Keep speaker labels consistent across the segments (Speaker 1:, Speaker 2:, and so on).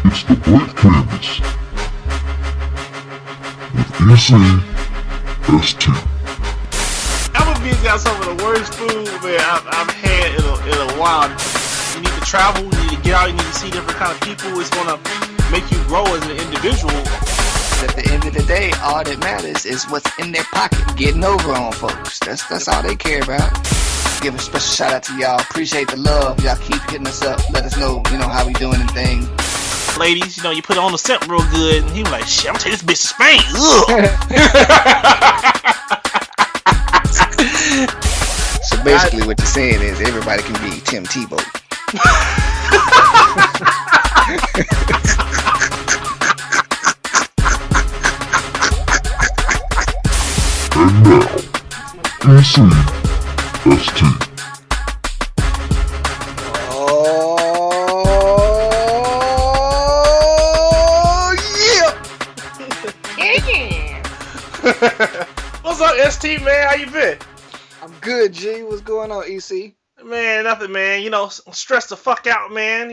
Speaker 1: It's the Black Canvas with ECST.
Speaker 2: Applebee's got some of the worst food, man, I've had in a while. You need to travel, you need to get out, you need to see different kind of people. It's gonna make you grow as an individual.
Speaker 3: At the end of the day, all that matters is what's in their pocket, getting over on folks. That's all they care about. Give a special shout out to y'all. Appreciate the love. Y'all keep hitting us up. Let us know, how we doing and things.
Speaker 2: Ladies, you put it on the scent real good, and he was like, shit, I'm gonna take this bitch to Spain. Ugh.
Speaker 3: So basically what you're saying is everybody can be Tim Tebow.
Speaker 1: And now, ECST.
Speaker 2: What's up, ST, man? How you been?
Speaker 3: I'm good, G. What's going on, EC?
Speaker 2: Man, nothing, man. Stressed the fuck out, man.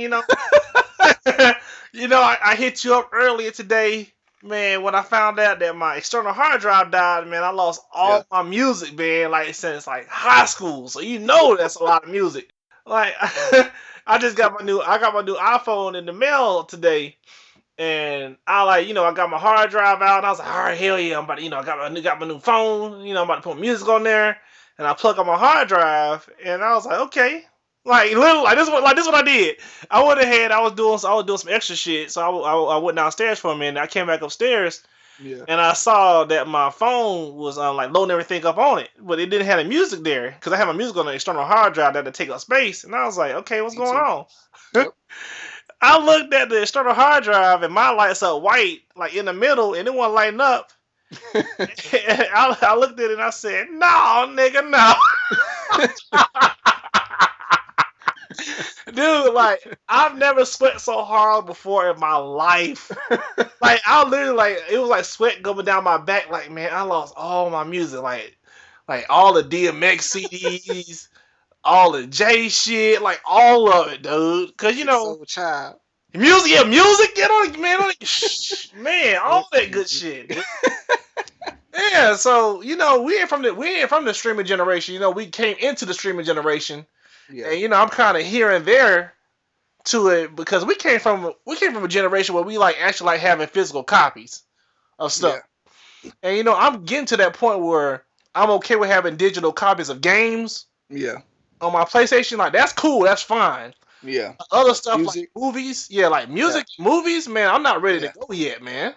Speaker 2: I hit you up earlier today, man, when I found out that my external hard drive died, man. I lost all my music, man, since high school. So that's a lot of music. I got my new iPhone in the mail today. And I got my hard drive out, and I was like, all right, hell yeah, I'm about to, I got my new phone, I'm about to put music on there, and I plug on my hard drive, and I was like, okay, literally, this is what I did. I went ahead, I was doing some extra shit, so I went downstairs for a minute. I came back upstairs, and I saw that my phone was loading everything up on it, but it didn't have the music there because I had my music on the external hard drive that to take up space, and I was like, okay, what's going on? Yep. I looked at the external hard drive and my lights up white, in the middle, and it wasn't lighting up. I looked at it and I said, no, nigga, no. Dude, I've never sweat so hard before in my life. I literally, it was like sweat going down my back. Man, I lost all my music. All the DMX CDs. All the J shit, all of it, dude. Cause
Speaker 3: Soul Child.
Speaker 2: Music, get on it, man. Man, all that good shit. Dude. Yeah, so we ain't from the streaming generation. We came into the streaming generation, and I'm kind of here and there to it because we came from a generation where we actually having physical copies of stuff, and I'm getting to that point where I'm okay with having digital copies of games.
Speaker 3: Yeah.
Speaker 2: On my PlayStation, that's cool, that's fine.
Speaker 3: Yeah.
Speaker 2: Other stuff music. Movies, music, movies, man, I'm not ready to go yet, man.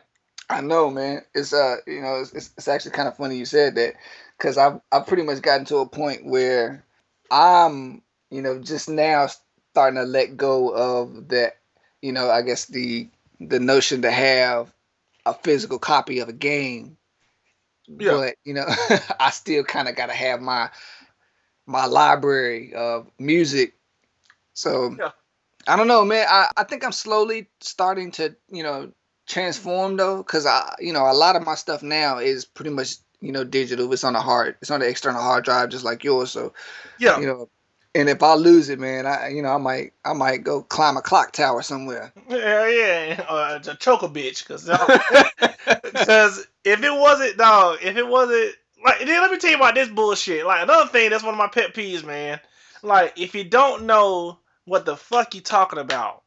Speaker 3: I know, man. It's it's actually kind of funny you said that because I've pretty much gotten to a point where I'm just now starting to let go of that. I guess the notion to have a physical copy of a game. Yeah. But I still kind of got to have my library of music. So I don't know, man. I think I'm slowly starting to, transform though. Cause a lot of my stuff now is pretty much, digital. It's on the external hard drive, just like yours. So, and if I lose it, man, I might go climb a clock tower somewhere.
Speaker 2: Yeah. To choke a bitch. Cause if it wasn't, then let me tell you about this bullshit. Another thing that's one of my pet peeves, man. If you don't know what the fuck you talking about,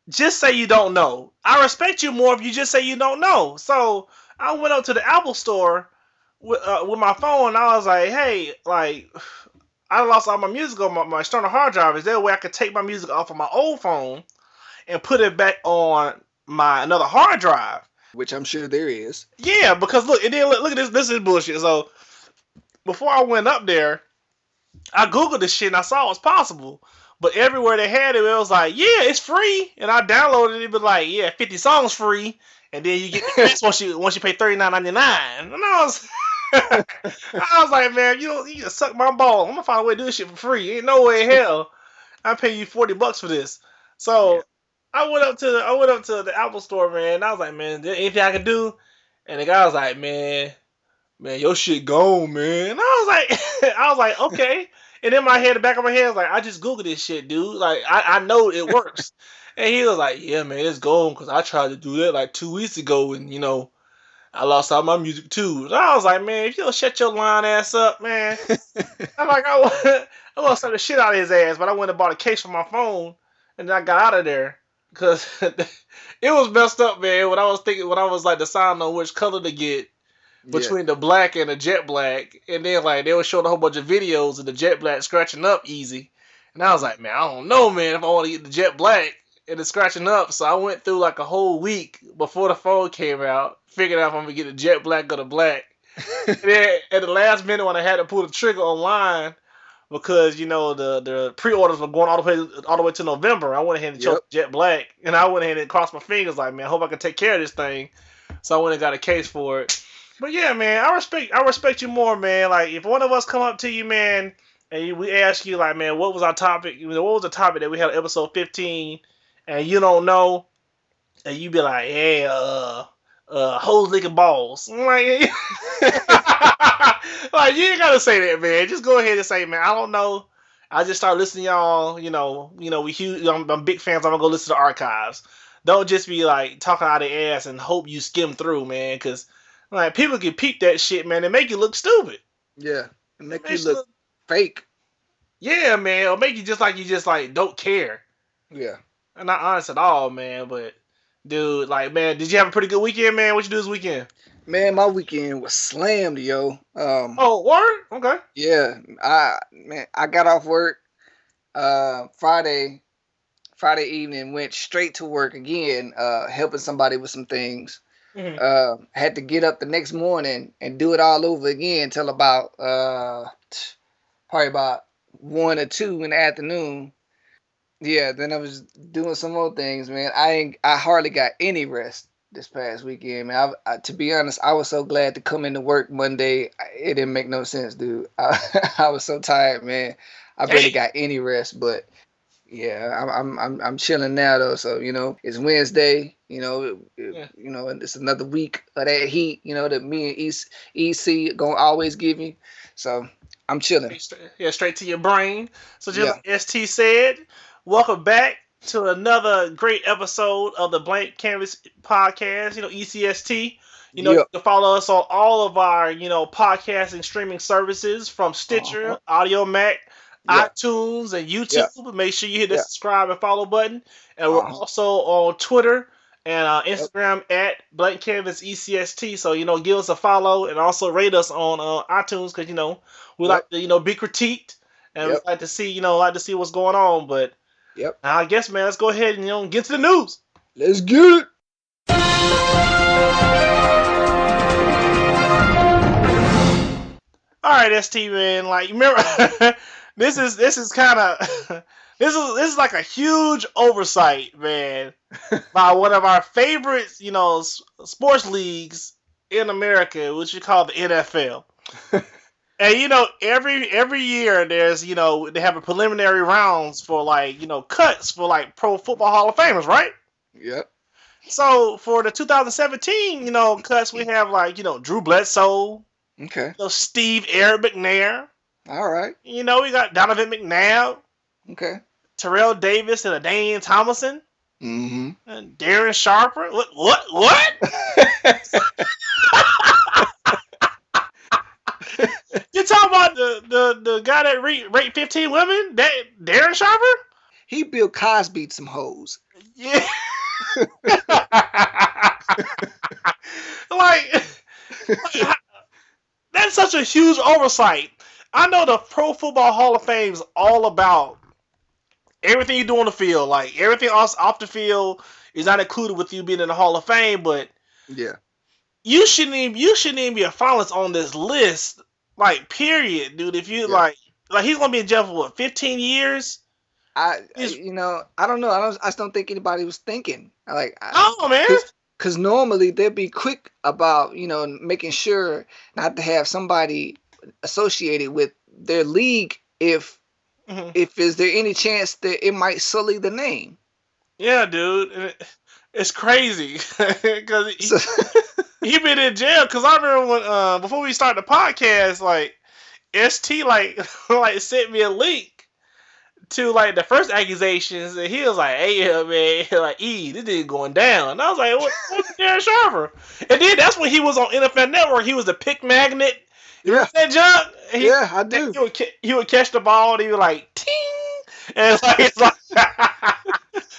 Speaker 2: just say you don't know. I respect you more if you just say you don't know. So I went up to the Apple store with my phone, and I was like, hey, I lost all my music on my external hard drive. Is there a way I could take my music off of my old phone and put it back on my another hard drive?
Speaker 3: Which I'm sure there is.
Speaker 2: Yeah, because look at this. This is bullshit. So before I went up there, I googled this shit and I saw it was possible. But everywhere they had it, it was like, yeah, it's free. And I downloaded it, but 50 songs free, and then you get the rest once you pay $39.99. And I was like, man, you just suck my ball. I'm gonna find a way to do this shit for free. Ain't no way in hell I pay you $40 for this. So I went up to the Apple store, man. And I was like, man, there anything I can do? And the guy was like, man, your shit gone, man. And I was like, okay. And in my head, the back of my head, I was like, I just Googled this shit, dude. Like, I know it works. And he was like, yeah, man, it's gone because I tried to do that like 2 weeks ago, and I lost all my music too. And I was like, man, if you don't shut your lying ass up, man. I'm like, I want to slap the shit out of his ass, but I went and bought a case for my phone, and then I got out of there because it was messed up, man. When I was like deciding on which color to get between the black and the jet black, and then like they were showing a whole bunch of videos of the jet black scratching up easy, and I was like, man, I don't know, man, if I want to get the jet black and it's scratching up. So I went through like a whole week before the phone came out, figuring out if I'm gonna get the jet black or the black. And then at the last minute when I had to pull the trigger online because the pre-orders were going all the way to November, I went ahead and chose jet black, and I went ahead and crossed my fingers like, man, I hope I can take care of this thing. So I went and got a case for it. But yeah, man, I respect you more, man. Like if one of us come up to you, man, and we ask you like, man, what was our topic? What was the topic that we had on episode 15, and you don't know, and you be like, yeah, hoes licking balls. I'm like, like you ain't gotta say that, man. Just go ahead and say, man, I don't know. I just started listening to y'all. We huge. I'm big fans. I'm gonna go listen to the archives. Don't just be like talking out of the ass and hope you skim through, man, because like people can peep that shit, man, and make you look stupid.
Speaker 3: Yeah, and make you look fake.
Speaker 2: Yeah, man, or make you just like don't care.
Speaker 3: Yeah,
Speaker 2: and not honest at all, man. But dude, like, man, did you have a pretty good weekend, man? What you do this weekend?
Speaker 3: Man, my weekend was slammed, yo.
Speaker 2: Oh, word? Okay.
Speaker 3: Yeah, I got off work Friday evening, went straight to work again, helping somebody with some things. Mm-hmm. Had to get up the next morning and do it all over again till about probably about 1 or 2 in the afternoon. Yeah, then I was doing some more things, man. I hardly got any rest this past weekend, man. To be honest, I was so glad to come into work Monday. It didn't make no sense, dude. I was so tired, man. I barely got any rest, but yeah, I'm chilling now though. So it's Wednesday. And it's another week of that heat. That me and EC gonna always give you. So I'm chilling.
Speaker 2: Straight to your brain. So just like ST said, welcome back to another great episode of the Blank Canvas Podcast. ECST. You can follow us on all of our podcasting streaming services from Stitcher, Audio Mac, iTunes, and YouTube. Make sure you hit the subscribe and follow button. And we're also on Twitter and Instagram at Blank Canvas ECST. So give us a follow and also rate us on iTunes because we like to be critiqued and we like to see what's going on. But I guess, man, let's go ahead and get to the news.
Speaker 3: Let's get it.
Speaker 2: All right, ST, man. Like, you remember, this is kind of this is like a huge oversight, man, by one of our favorite sports leagues in America, which we call the NFL. And every year there's they have a preliminary rounds for cuts for Pro Football Hall of Famers, right?
Speaker 3: Yep.
Speaker 2: So for the 2017 cuts, we have Drew Bledsoe.
Speaker 3: Okay.
Speaker 2: Steve Eric McNair.
Speaker 3: All right.
Speaker 2: We got Donovan McNabb.
Speaker 3: Okay. Terrell
Speaker 2: Davis and Dane Thomason.
Speaker 3: Mm-hmm.
Speaker 2: And Darren Sharper. What? You talking about the guy that raped 15 women? That Darren Sharper?
Speaker 3: He Bill Cosby'd some hoes.
Speaker 2: Yeah. That's such a huge oversight. I know the Pro Football Hall of Fame is all about everything you do on the field. Like everything else off the field is not included with you being in the Hall of Fame, but you shouldn't even be a finalist on this list. Like, period, dude. If you like he's gonna be in jail for what, 15 years?
Speaker 3: I don't know. I just don't think anybody was thinking.
Speaker 2: Man.
Speaker 3: Because normally they'd be quick about making sure not to have somebody associated with their league if is there any chance that it might sully the name.
Speaker 2: Yeah, dude. It's crazy because he been in jail. Because I remember when before we started the podcast, ST like like sent me a link to like the first accusations, and he was like, "Hey, man, like this nigga going down." And I was like, "What's Darren Sharper?" And then that's when he was on NFL Network. He was the pick magnet. You remember that junk?
Speaker 3: Yeah, I do.
Speaker 2: He would catch the ball, and he would like ting, and it's like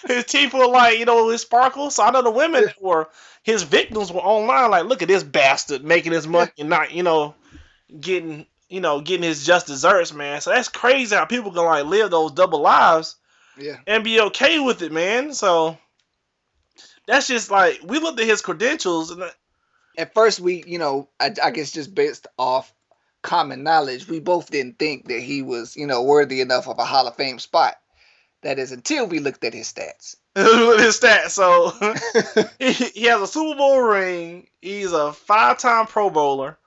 Speaker 2: his teeth were like his sparkle. So I know the women that were his victims were online like, "Look at this bastard making his money and not getting." Getting his just desserts, man. So that's crazy how people can like live those double lives, and be okay with it, man. So that's just like we looked at his credentials, and
Speaker 3: at first we, I guess just based off common knowledge, we both didn't think that he was, worthy enough of a Hall of Fame spot. That is until we looked at his stats.
Speaker 2: So he has a Super Bowl ring. He's a 5-time Pro Bowler.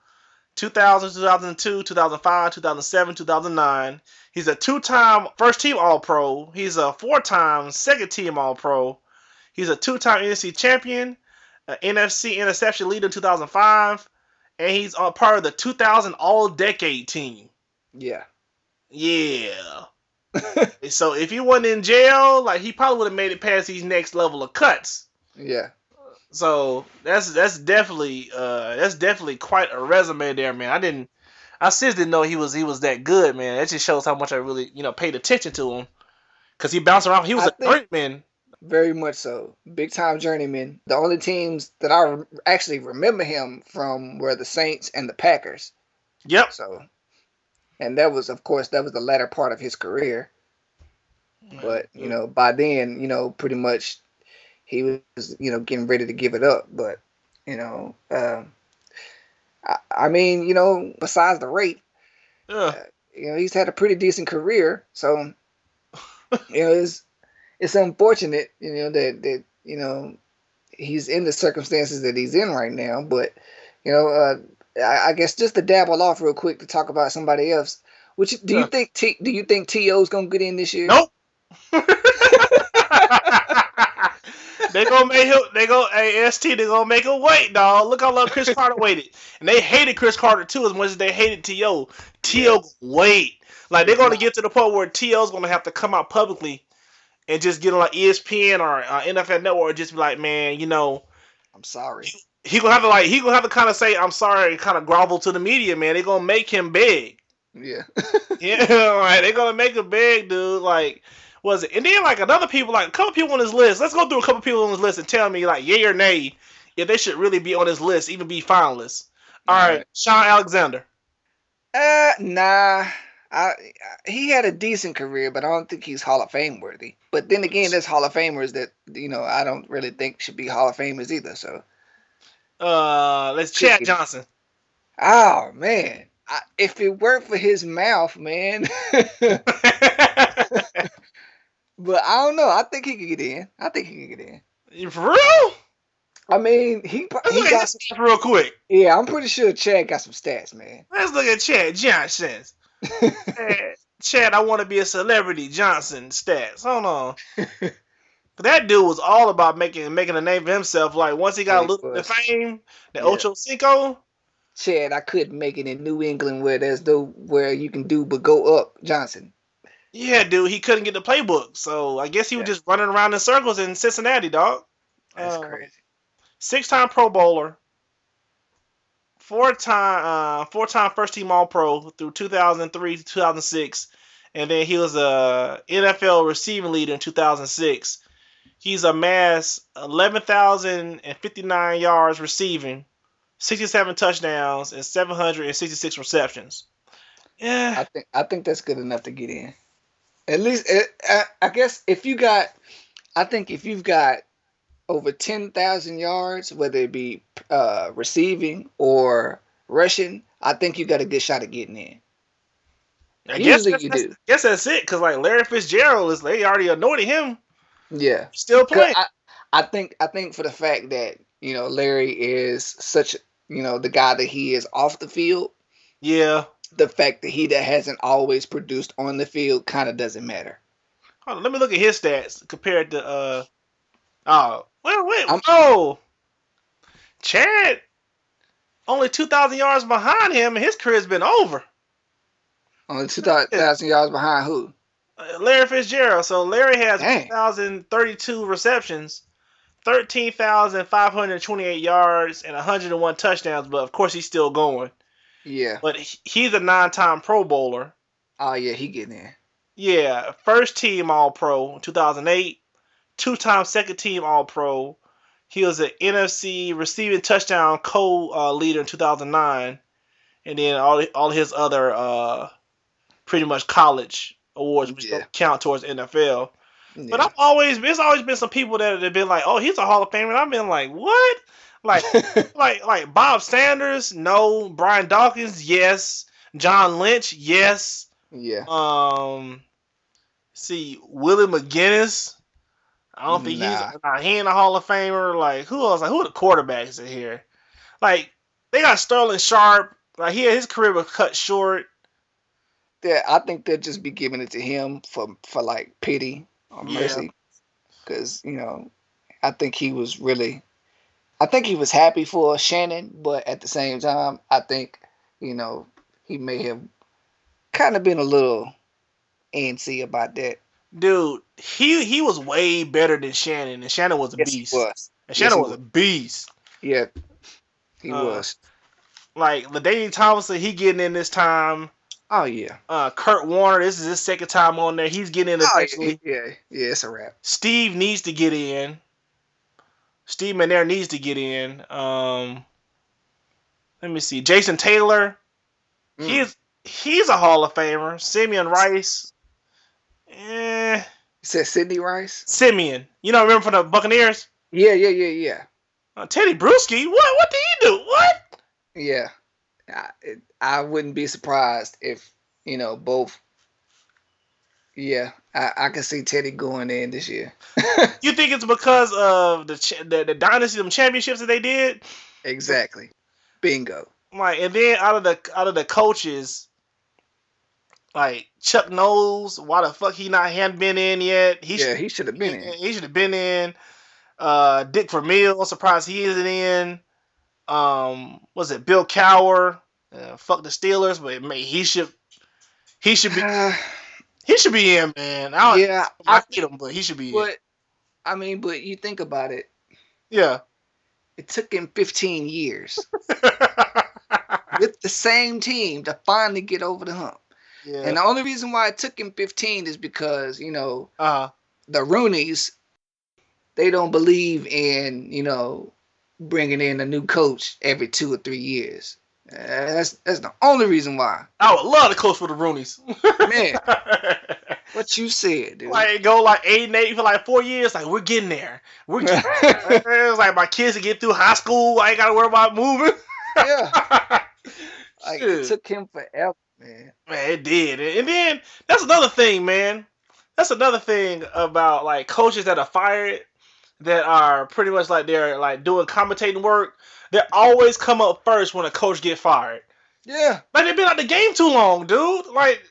Speaker 2: 2000, 2002, 2005, 2007, 2009. He's a 2-time first-team All-Pro. He's a 4-time second-team All-Pro. He's a 2-time NFC champion, NFC interception leader in 2005, and he's part of the 2000 All-Decade team.
Speaker 3: Yeah.
Speaker 2: So if he wasn't in jail, like he probably would have made it past these next level of cuts.
Speaker 3: Yeah.
Speaker 2: So that's definitely quite a resume there, man. I seriously didn't know he was that good, man. That just shows how much I really paid attention to him, because he bounced around. He was a journeyman.
Speaker 3: Very much so, big time journeyman. The only teams that I actually remember him from were the Saints and the Packers.
Speaker 2: Yep.
Speaker 3: So, and that was the latter part of his career. But by then, pretty much. He was, getting ready to give it up. But, I mean, besides the rape, he's had a pretty decent career. So, it's unfortunate, that he's in the circumstances that he's in right now. But, I guess just to dabble off real quick to talk about somebody else. Do you think T.O.'s gonna get in this year?
Speaker 2: Nope. They gonna make him. ST. They gonna make him wait, dog. Look how long Chris Carter waited, and they hated Chris Carter too as much as they hated T.O. T.O. wait, like they're gonna get to the point where T.O.'s gonna have to come out publicly and just get on like ESPN or NFL Network and just be like, man,
Speaker 3: I'm sorry.
Speaker 2: He gonna have to kind of say I'm sorry, and kind of grovel to the media, man. They gonna make him beg.
Speaker 3: Yeah.
Speaker 2: Right. They gonna make him beg, dude. Like. Was it? And then like another people, like a couple people on this list. Let's go through a couple people on this list and tell me like yay or nay if they should really be on this list, even be finalists. All right. Sean Alexander.
Speaker 3: Nah. He had a decent career, but I don't think he's Hall of Fame worthy. But then again, there's Hall of Famers that I don't really think should be Hall of Famers either. So.
Speaker 2: Let's Chad Johnson.
Speaker 3: Oh man, if it weren't for his mouth, man. But I don't know. I think he could get in.
Speaker 2: You for real?
Speaker 3: I mean, he got some
Speaker 2: real quick.
Speaker 3: Yeah, I'm pretty sure Chad got some stats, man.
Speaker 2: Let's look at Chad Johnson. Chad, I want to be a celebrity. Johnson stats. Hold on. That dude was all about making a name for himself. Like once he got a little bit of fame, the Ocho Cinco.
Speaker 3: Chad, I couldn't make it in New England where you can do but go up. Johnson.
Speaker 2: Yeah, dude, he couldn't get the playbook, so I guess he was just running around in circles in Cincinnati, dog.
Speaker 3: That's crazy.
Speaker 2: 6-time Pro Bowler, 4-time first team All Pro through 2003 to 2006, and then he was a NFL receiving leader in 2006. He's amassed 11,059 yards receiving, 67 touchdowns, and 766 receptions. Yeah,
Speaker 3: I think that's good enough to get in. At least, I guess if you've got over 10,000 yards, whether it be receiving or rushing, I think you got a good shot at getting in.
Speaker 2: I guess that's it, because like Larry Fitzgerald they already anointed him.
Speaker 3: Yeah,
Speaker 2: still playing.
Speaker 3: I think for the fact that Larry is such the guy that he is off the field.
Speaker 2: Yeah.
Speaker 3: The fact that he hasn't always produced on the field kind of doesn't matter.
Speaker 2: Hold on, let me look at his stats compared to Chad only 2,000 yards behind him, and his career's been over.
Speaker 3: Only 2,000 yards behind who?
Speaker 2: Larry Fitzgerald. So Larry has
Speaker 3: Dang.
Speaker 2: 1,032 receptions, 13,528 yards, and 101 touchdowns. But of course, he's still going.
Speaker 3: Yeah.
Speaker 2: But he's a 9-time Pro Bowler.
Speaker 3: Oh yeah, he getting in.
Speaker 2: Yeah, first team All Pro 2008, 2-time second team All Pro. He was an NFC receiving touchdown co-leader in 2009, and then all his other pretty much college awards, which don't count towards NFL. Yeah. But it's always been some people that have been like, oh, he's a Hall of Famer, and I've been like, what? Like, like Bob Sanders, no. Brian Dawkins, yes. John Lynch, yes.
Speaker 3: Yeah.
Speaker 2: See, Willie McGinnis. I don't think he ain't a Hall of Famer. Like, who else? Like, who are the quarterbacks in here? Like, they got Sterling Sharp. Like, his career was cut short.
Speaker 3: Yeah, I think they'll just be giving it to him for like pity or mercy, because I think he was happy for Shannon, but at the same time, I think he may have kind of been a little antsy about that.
Speaker 2: Dude, he was way better than Shannon, and Shannon was a beast.
Speaker 3: He was.
Speaker 2: And Shannon was a beast.
Speaker 3: Yeah, he was.
Speaker 2: Like LaDainian Tomlinson, he getting in this time.
Speaker 3: Oh yeah.
Speaker 2: Kurt Warner, this is his second time on there. He's getting in eventually.
Speaker 3: Yeah, it's a wrap.
Speaker 2: Steve needs to get in. Steve McNair needs to get in. Let me see. Jason Taylor, he's a Hall of Famer. Simeon Rice.
Speaker 3: You said Sidney Rice?
Speaker 2: Simeon. Remember from the Buccaneers?
Speaker 3: Yeah.
Speaker 2: Teddy Bruschi? What did he do? What?
Speaker 3: Yeah. I wouldn't be surprised if, both. Yeah, I can see Teddy going in this year.
Speaker 2: You think it's because of the dynasty, them championships that they did?
Speaker 3: Exactly. Bingo.
Speaker 2: Like, and then out of the coaches, like Chuck Knowles, why the fuck he hadn't been in yet?
Speaker 3: He should have been in.
Speaker 2: He should have been in. Dick Vermeil, surprised he isn't in. Was it Bill Cowher? Fuck the Steelers, but he should be. He should be in, man. I hate him, but he should be in.
Speaker 3: But you think about it.
Speaker 2: Yeah.
Speaker 3: It took him 15 years with the same team to finally get over the hump. Yeah. And the only reason why it took him 15 is because, the Rooneys, they don't believe in, bringing in a new coach every 2 or 3 years. That's the only reason why. I
Speaker 2: would love to coach for the Rooneys.
Speaker 3: Man, what you said, dude.
Speaker 2: Like, go like 8-8 for like 4 years. Like, we're getting there. It was like my kids to get through high school. I ain't got to worry about moving.
Speaker 3: Yeah. Like, it took him forever, man.
Speaker 2: Man, it did. And then, that's another thing, man. That's another thing about, like, coaches that are fired that are pretty much like they're, like, doing commentating work. They always come up first when a coach get fired.
Speaker 3: Yeah.
Speaker 2: Like, they've been out the game too long, dude. Like,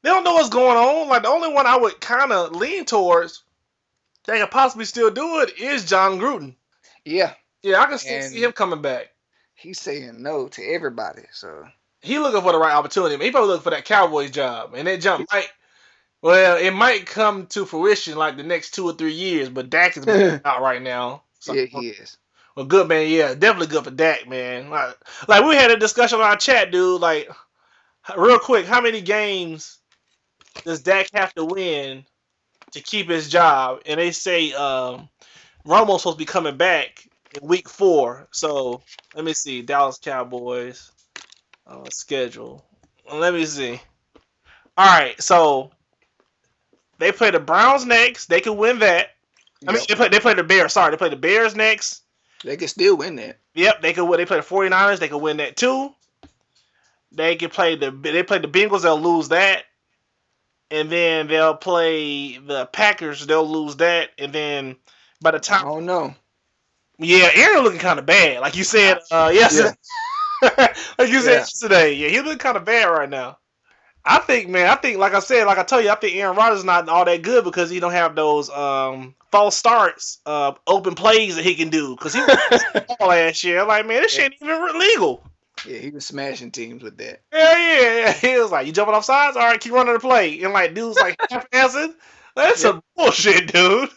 Speaker 2: they don't know what's going on. Like, the only one I would kind of lean towards that can possibly still do it is John Gruden.
Speaker 3: Yeah.
Speaker 2: Yeah, I can still see him coming back.
Speaker 3: He's saying no to everybody, so.
Speaker 2: He looking for the right opportunity. He probably looking for that Cowboys job. And that jump it might come to fruition like the next 2 or 3 years, but Dak is out right now. So,
Speaker 3: yeah, he is.
Speaker 2: Well, good, man. Yeah, definitely good for Dak, man. Like we had a discussion on our chat, dude. Like, real quick, how many games does Dak have to win to keep his job? And they say Romo's supposed to be coming back in week 4. So, let me see. Dallas Cowboys schedule. Let me see. All right, so they play the Browns next. They can win that. Yep. I mean, they play the Bears. Sorry, they play the Bears next.
Speaker 3: They can still win that.
Speaker 2: Yep, they could. They play the 49ers. They could win that too. They play the Bengals. They'll lose that, and then they'll play the Packers. They'll lose that, and then by the time,
Speaker 3: oh no,
Speaker 2: yeah, Aaron looking kind of bad, like you said yesterday. Yeah. Like you said yesterday, yeah, he's looking kind of bad right now. I think, like I said, like I told you, I think Aaron Rodgers is not all that good because he don't have those false starts, open plays that he can do. Because he was all last year. Like, man, this shit ain't even legal.
Speaker 3: Yeah, he was smashing teams with that.
Speaker 2: Hell yeah. He was like, you jumping off sides? All right, keep running the play. And like dudes like half-assing. That's
Speaker 3: Yep.
Speaker 2: some bullshit, dude.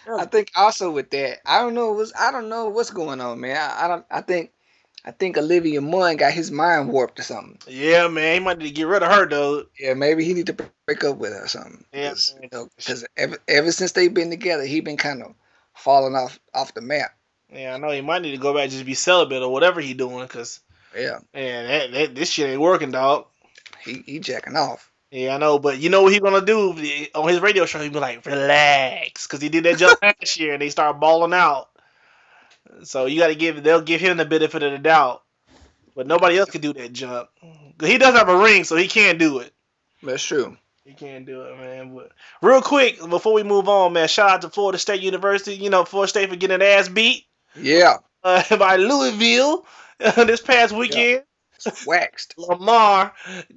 Speaker 3: I think also with that, I don't know what's going on, man. I think Olivia Munn got his mind warped or something.
Speaker 2: Yeah, man. He might need to get rid of her, dude.
Speaker 3: Yeah, maybe he need to break up with her or something.
Speaker 2: Yeah,
Speaker 3: Because ever since they've been together, he been kind of falling off the map.
Speaker 2: yeah, I know he might need to go back and just be celibate or whatever he doing, cause
Speaker 3: Yeah,
Speaker 2: man, this shit ain't working, dog.
Speaker 3: he jacking off.
Speaker 2: Yeah, I know, but you know what he gonna do on his radio show? He be like, relax, cause he did that jump last year and they start balling out. So you gotta they'll give him the benefit of the doubt, but nobody else can do that jump. He does have a ring, so he can't do it.
Speaker 3: That's true.
Speaker 2: He can't do it, man. But real quick, before we move on, man, shout out to Florida State University. You know, Florida State for getting an ass beat
Speaker 3: Yeah,
Speaker 2: by Louisville this past weekend.
Speaker 3: waxed.
Speaker 2: Lamar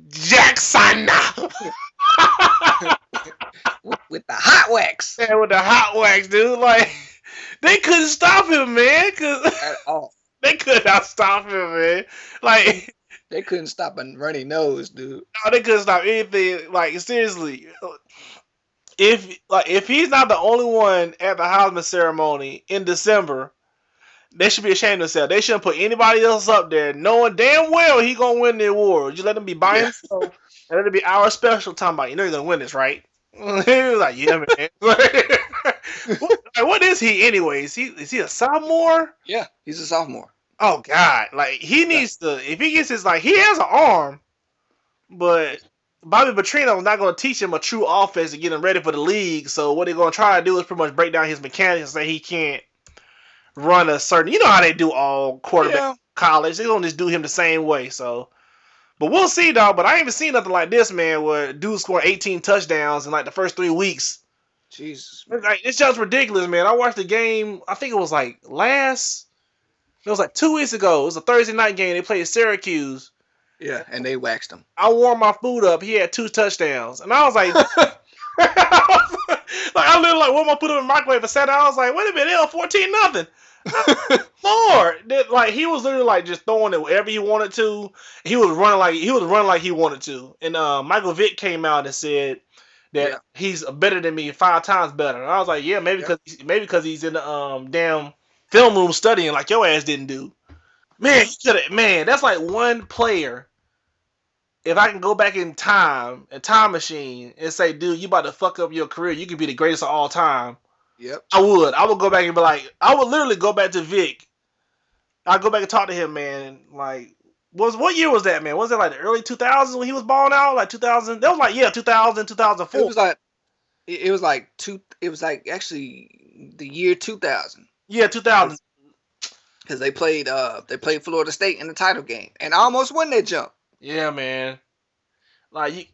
Speaker 2: Jackson.
Speaker 3: with the hot wax
Speaker 2: Man, with the hot wax, dude. Like, they couldn't stop him, man.
Speaker 3: at all.
Speaker 2: They could not stop him, man. Like,
Speaker 3: They couldn't stop a runny nose, dude.
Speaker 2: no, they couldn't stop anything. Like, seriously. If he's not the only one at the Heisman ceremony in December, they should be ashamed of themselves. They shouldn't put anybody else up there, knowing damn well he gonna win the award. Just let him be by himself, and let it be our special time. About you know you're gonna win this, right? He was like, yeah, man. What is he, anyways? Is he a sophomore?
Speaker 3: Yeah, he's a sophomore.
Speaker 2: Oh God, like he needs to. If he gets his he has an arm, but Bobby Petrino's not going to teach him a true offense to get him ready for the league. So what they're going to try to do is pretty much break down his mechanics and say he can't run a certain. You know how they do all quarterback college. They're going to just do him the same way. So, but we'll see, dog. But I ain't even seen nothing like this, man. Where dude scored 18 touchdowns in like the first 3 weeks.
Speaker 3: Jesus,
Speaker 2: It's just ridiculous, man. I watched the game. I think it was like It was like 2 weeks ago. It was a Thursday night game. They played Syracuse.
Speaker 3: yeah, and they waxed him.
Speaker 2: I warmed my food up. He had 2 touchdowns, and I was like, I literally warmed my food up in the microwave and sat down. I was like, wait a minute, hell, 14-0. Lord, he was literally just throwing it wherever he wanted to. He was running like he wanted to. And Michael Vick came out and said that he's better than me, 5 times better. And I was like, yeah, maybe because he's in the damn film room studying like your ass didn't do. Man, that's like one player. If I can go back in time, a time machine, and say, dude, you about to fuck up your career, you could be the greatest of all time.
Speaker 3: Yep.
Speaker 2: I would go back and be like, I would literally go back to Vic. I'd go back and talk to him, man. Like, what year was that, man? Was it like the early 2000s when he was balling out? Like 2000? That was like, 2000, 2004.
Speaker 3: It was like actually the year 2000.
Speaker 2: Yeah, 2000.
Speaker 3: Because they played Florida State in the title game and almost won that jump.
Speaker 2: Yeah, man. Like,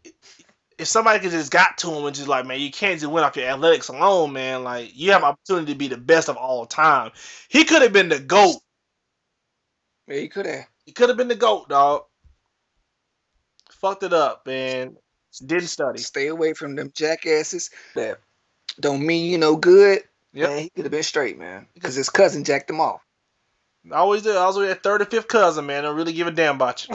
Speaker 2: if somebody could just got to him and just like, man, you can't just win off your athletics alone, man. Like, you have an opportunity to be the best of all time. He could have been the GOAT.
Speaker 3: Yeah, he could have.
Speaker 2: He could have been the GOAT, dog. Fucked it up, man. Didn't study.
Speaker 3: Stay away from them jackasses that don't mean you no good.
Speaker 2: Yep.
Speaker 3: Man, he could have been straight, man. Because his cousin jacked him off.
Speaker 2: I always do. I was with that 3rd or 5th cousin, man. Don't really give a damn about you.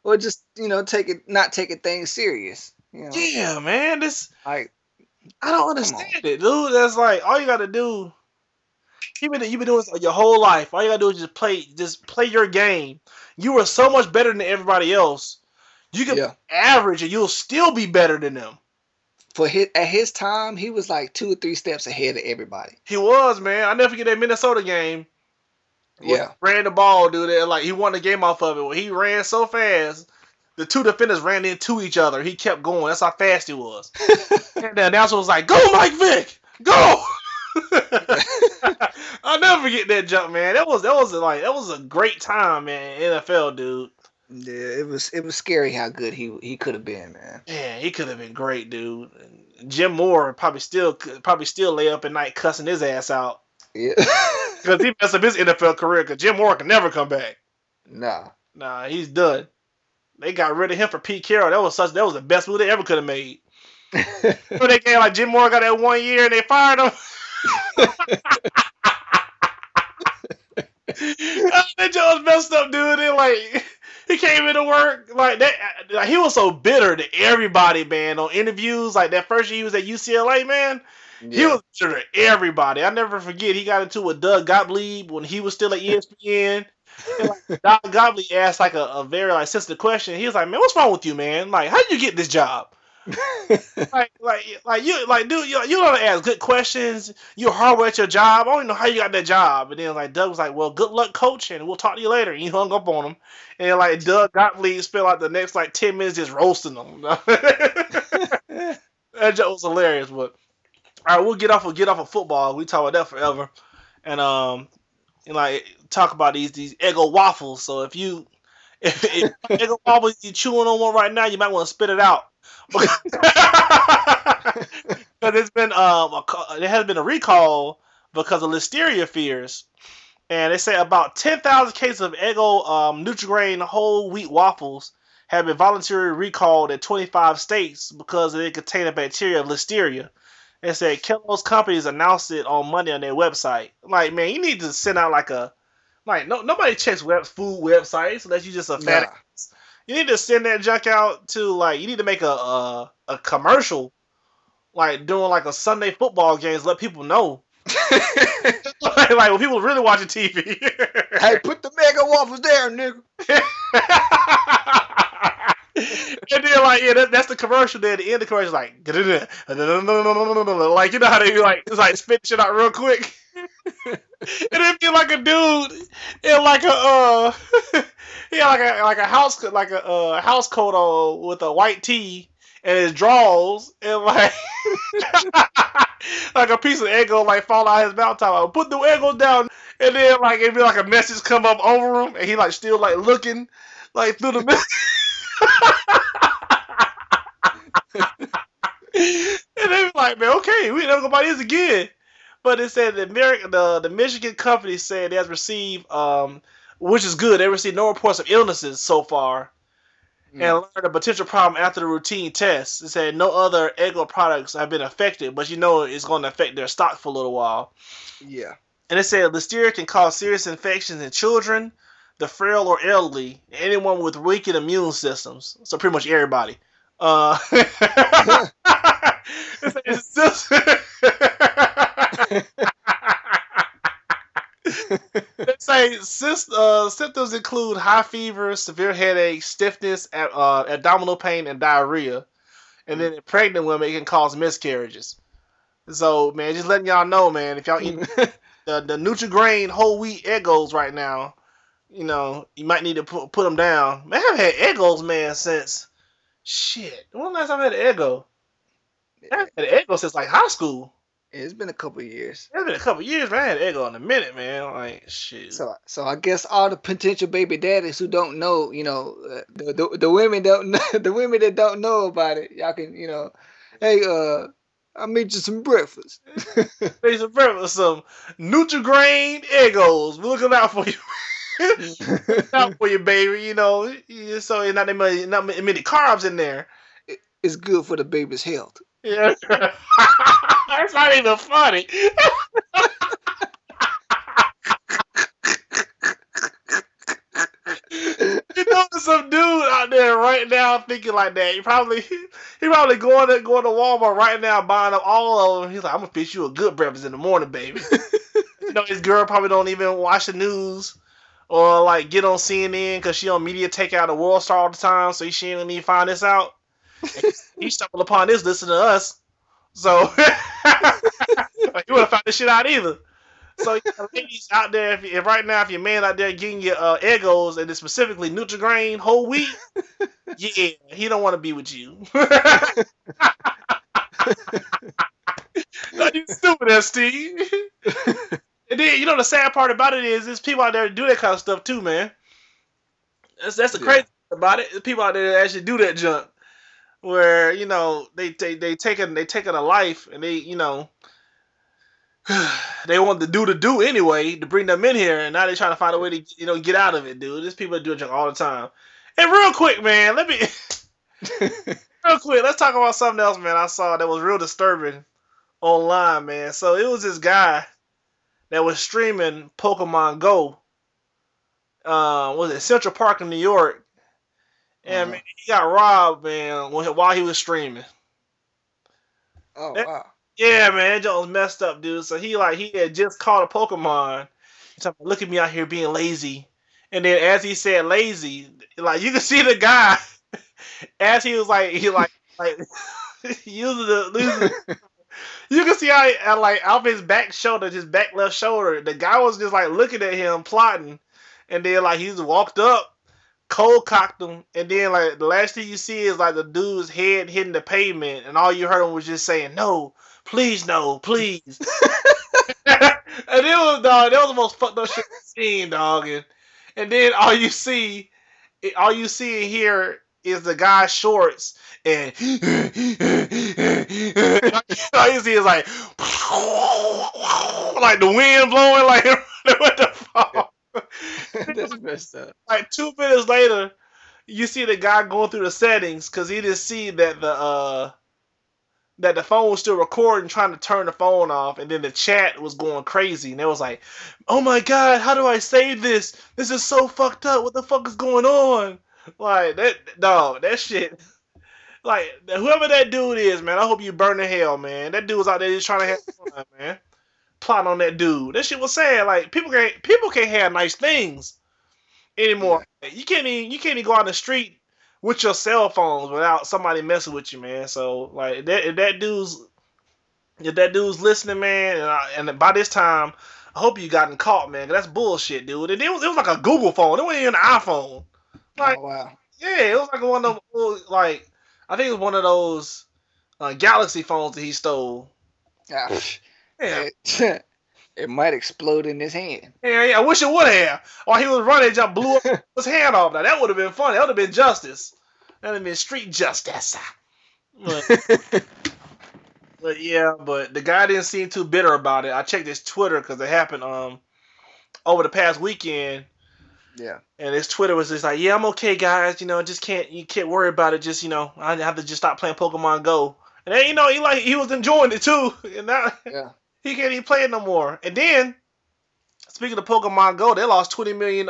Speaker 3: Or just, not taking things serious.
Speaker 2: Yeah, man.
Speaker 3: Like,
Speaker 2: I don't understand it, dude. That's like all you gotta do. You've been doing this your whole life. All you gotta do is just play your game. You are so much better than everybody else. You can be average and you'll still be better than them.
Speaker 3: At his time, he was like 2 or 3 steps ahead of everybody.
Speaker 2: He was, man. I never forget that Minnesota game.
Speaker 3: Yeah.
Speaker 2: Ran the ball, dude. And like he won the game off of it. When he ran so fast, the 2 defenders ran into each other. He kept going. That's how fast he was. And the announcer was like, "Go, Mike Vick, go!" I'll never forget that jump, man. That was a great time, man. NFL, dude.
Speaker 3: Yeah, it was scary how good he could have been, man.
Speaker 2: Yeah, he could have been great, dude. Jim Moore probably still lay up at night cussing his ass out.
Speaker 3: Yeah,
Speaker 2: because he messed up his NFL career. Because Jim Moore can never come back.
Speaker 3: Nah,
Speaker 2: he's done. They got rid of him for Pete Carroll. That was the best move they ever could have made. So they came like Jim Moore got that 1 year and they fired him. That joke was messed up, dude. And like he came into work like that. Like, he was so bitter to everybody, man. On interviews, like that first year he was at UCLA, man. He
Speaker 3: Yeah.
Speaker 2: was bitter to everybody. I never forget. He got into it with Doug Gottlieb when he was still at ESPN. And like Doug Gottlieb asked like a very like sensitive question. He was like, "Man, what's wrong with you, man? Like, how did you get this job?" Dude, you don't know how to ask good questions. You're hard at your job. I don't even know how you got that job. And then like Doug was like, "Well, good luck, coach, and we'll talk to you later." And he hung up on him. And like Doug Gottlieb spent like the next like 10 minutes just roasting him. That joke was hilarious. But all right, we'll get off of football. We talk about that forever. And like talk about these Eggo waffles. So if Eggo waffles you chewing on one right now, you might want to spit it out. Because it's been there has been a recall because of listeria fears, and they say about 10,000 cases of Eggo Nutri-Grain whole wheat waffles have been voluntarily recalled in 25 states because they contain a bacteria of listeria. They said Kellogg's companies announced it on Monday on their website. Like, man, you need to send out like a nobody checks food websites unless you just a fan.
Speaker 3: Nah.
Speaker 2: You need to send that junk out to like you need to make a commercial like doing like a Sunday football games, let people know. like when people really watching TV.
Speaker 3: Hey, put the mega waffles there, nigga.
Speaker 2: And then like that's the commercial there. At the end of the commercial like like you know how they like it's like spit shit out real quick. And it'd be like a dude in like a yeah like a house coat on with a white tee and his drawers and like like a piece of Eggo like fall out his mouth top. Like, put the Eggo down, and then like it'd be like a message come up over him, and he like still like looking like through the message. And they be like, man, okay, we never gonna buy this again. But it said the Michigan company said it has received, which is good. They received no reports of illnesses so far, and learned a potential problem after the routine test. It said no other Eggo products have been affected, but you know it's going to affect their stock for a little while.
Speaker 3: Yeah.
Speaker 2: And it said listeria can cause serious infections in children, the frail or elderly, anyone with weakened immune systems. So pretty much everybody. It's just. They say symptoms include high fever, severe headache, stiffness, abdominal pain, and diarrhea. And then in pregnant women, it can cause miscarriages. So, man, just letting y'all know, man, if y'all eat the Nutri-Grain whole wheat Eggos right now, you know, you might need to put them down. Man, I haven't had Eggos, man, since shit. When was the last time I had an Eggo? I haven't had an Eggo since like high school.
Speaker 3: It's been a couple of years.
Speaker 2: It's been a couple years, man. I had an Eggo in a minute, man. Like shit.
Speaker 3: So I guess all the potential baby daddies who don't know, you know, the women don't know, the women that don't know about it, y'all can, you know, hey, I made you some breakfast.
Speaker 2: Made some breakfast, some Nutri-Grain Eggos. We're looking out for you. Looking out for you, baby. You know, so not many carbs in there.
Speaker 3: It's good for the baby's health.
Speaker 2: Yeah. That's not even funny. You know, there's some dude out there right now thinking like that. He probably going to Walmart right now buying up all of them. He's like, I'm gonna fix you a good breakfast in the morning, baby. You know, his girl probably don't even watch the news or like get on CNN because she on media take out the World Star all the time, so she ain't need to find this out. He stumbled upon this listening to us. So you wouldn't have found this shit out either. So ladies out there, if right now if your man out there getting your Eggos and it's specifically Nutri-Grain whole wheat, yeah, he don't want to be with you. No, you stupid, Steve. And then you know the sad part about it is there's people out there that do that kind of stuff too, man. That's the crazy thing about it. There's people out there that actually do that junk. Where you know they taking a life and they you know they want to do anyway to bring them in here and now they're trying to find a way to get out of it, dude. There's people that do it all the time. And real quick, man, let's talk about something else, man. I saw that was real disturbing online, man. So it was this guy that was streaming Pokemon Go was it Central Park in New York, and man, he got robbed, man, while he was streaming.
Speaker 3: Oh
Speaker 2: That-
Speaker 3: wow.
Speaker 2: yeah, man, that joint was messed up, dude. So he had just caught a Pokemon. He's like, look at me out here being lazy. And then as he said lazy, like you can see the guy as he was like using you can see how like off his back shoulder, his back left shoulder, the guy was just like looking at him plotting, and then like he just walked up, cold cocked him, and then like the last thing you see is like the dude's head hitting the pavement, and all you heard him was just saying, "No, please, no, please." And it was dog. That was the most fucked up shit I've seen, dog. And then all you see and hear is the guy's shorts, and all you see is like the wind blowing, like what the fuck?
Speaker 3: That's messed up.
Speaker 2: Like 2 minutes later, you see the guy going through the settings because he didn't see that the phone was still recording, trying to turn the phone off, and then the chat was going crazy, and it was like, "Oh my god, how do I save this? This is so fucked up. What the fuck is going on?" Like that shit. Like whoever that dude is, man, I hope you burn in hell, man. That dude was out there just trying to have fun, man. Plotting on that dude. That shit was sad. Like people can't have nice things anymore. Yeah. You can't even go out in the street with your cell phones without somebody messing with you, man. So like if that dude's listening, man, and by this time, I hope you gotten caught, man. 'Cause that's bullshit, dude. And it was like a Google phone. It wasn't even an iPhone. Like,
Speaker 3: oh wow.
Speaker 2: Yeah, it was like one of those, like I think it was one of those Galaxy phones that he stole.
Speaker 3: Yeah.
Speaker 2: Yeah.
Speaker 3: It might explode in his hand.
Speaker 2: Yeah, I wish it would have. While he was running, it just blew up his hand off. Now that would have been funny. That would have been justice. That would have been street justice. But yeah, but the guy didn't seem too bitter about it. I checked his Twitter because it happened over the past weekend.
Speaker 3: Yeah.
Speaker 2: And his Twitter was just like, "Yeah, I'm okay, guys. You can't worry about it. Just I have to just stop playing Pokemon Go." And then he was enjoying it too. And now he can't even play it no more. And then speaking of Pokemon Go, they lost 20 million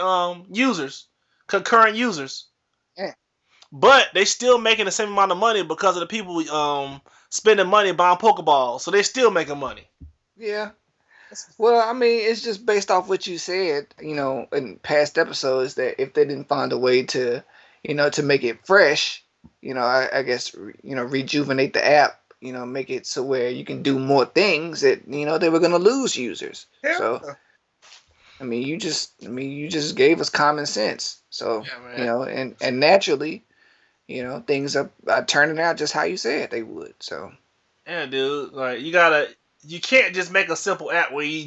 Speaker 2: concurrent users.
Speaker 3: Yeah.
Speaker 2: But they still making the same amount of money because of the people spending money buying Pokeballs. So they're still making money.
Speaker 3: Yeah. Well, I mean, it's just based off what you said, in past episodes, that if they didn't find a way to, to make it fresh, I guess, rejuvenate the app, make it so where you can do more things, that, they were going to lose users.
Speaker 2: Yeah.
Speaker 3: So, I mean, you just gave us common sense. So, and naturally, things are turning out just how you said they would. So,
Speaker 2: yeah, dude, like you can't just make a simple app where you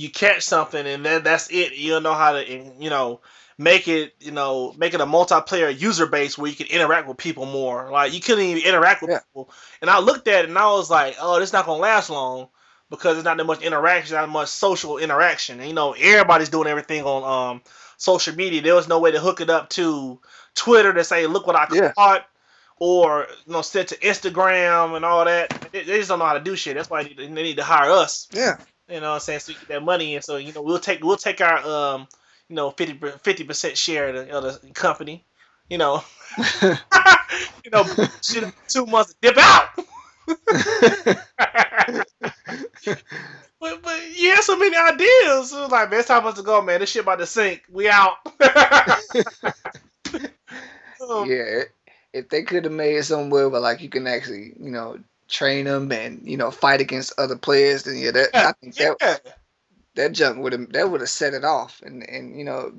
Speaker 2: catch something and then that's it. You don't know how to, make it a multiplayer user base where you can interact with people more. Like you couldn't even interact with people. And I looked at it and I was like, oh, this is not gonna last long because there's not that much interaction, not much social interaction. And, everybody's doing everything on social media. There was no way to hook it up to Twitter to say, look what I caught. Or send to Instagram and all that. They just don't know how to do shit. That's why they need to hire us.
Speaker 3: Yeah.
Speaker 2: You know what I'm saying? So we get that money, and so we'll take our 50% share of the company. Shit, 2 months dip out. but you had so many ideas. It was like, man, it's time for us to go, man. This shit about to sink. We out.
Speaker 3: Yeah. If they could have made it somewhere where like you can actually, train them and fight against other players, then I think that junk would have set it off, and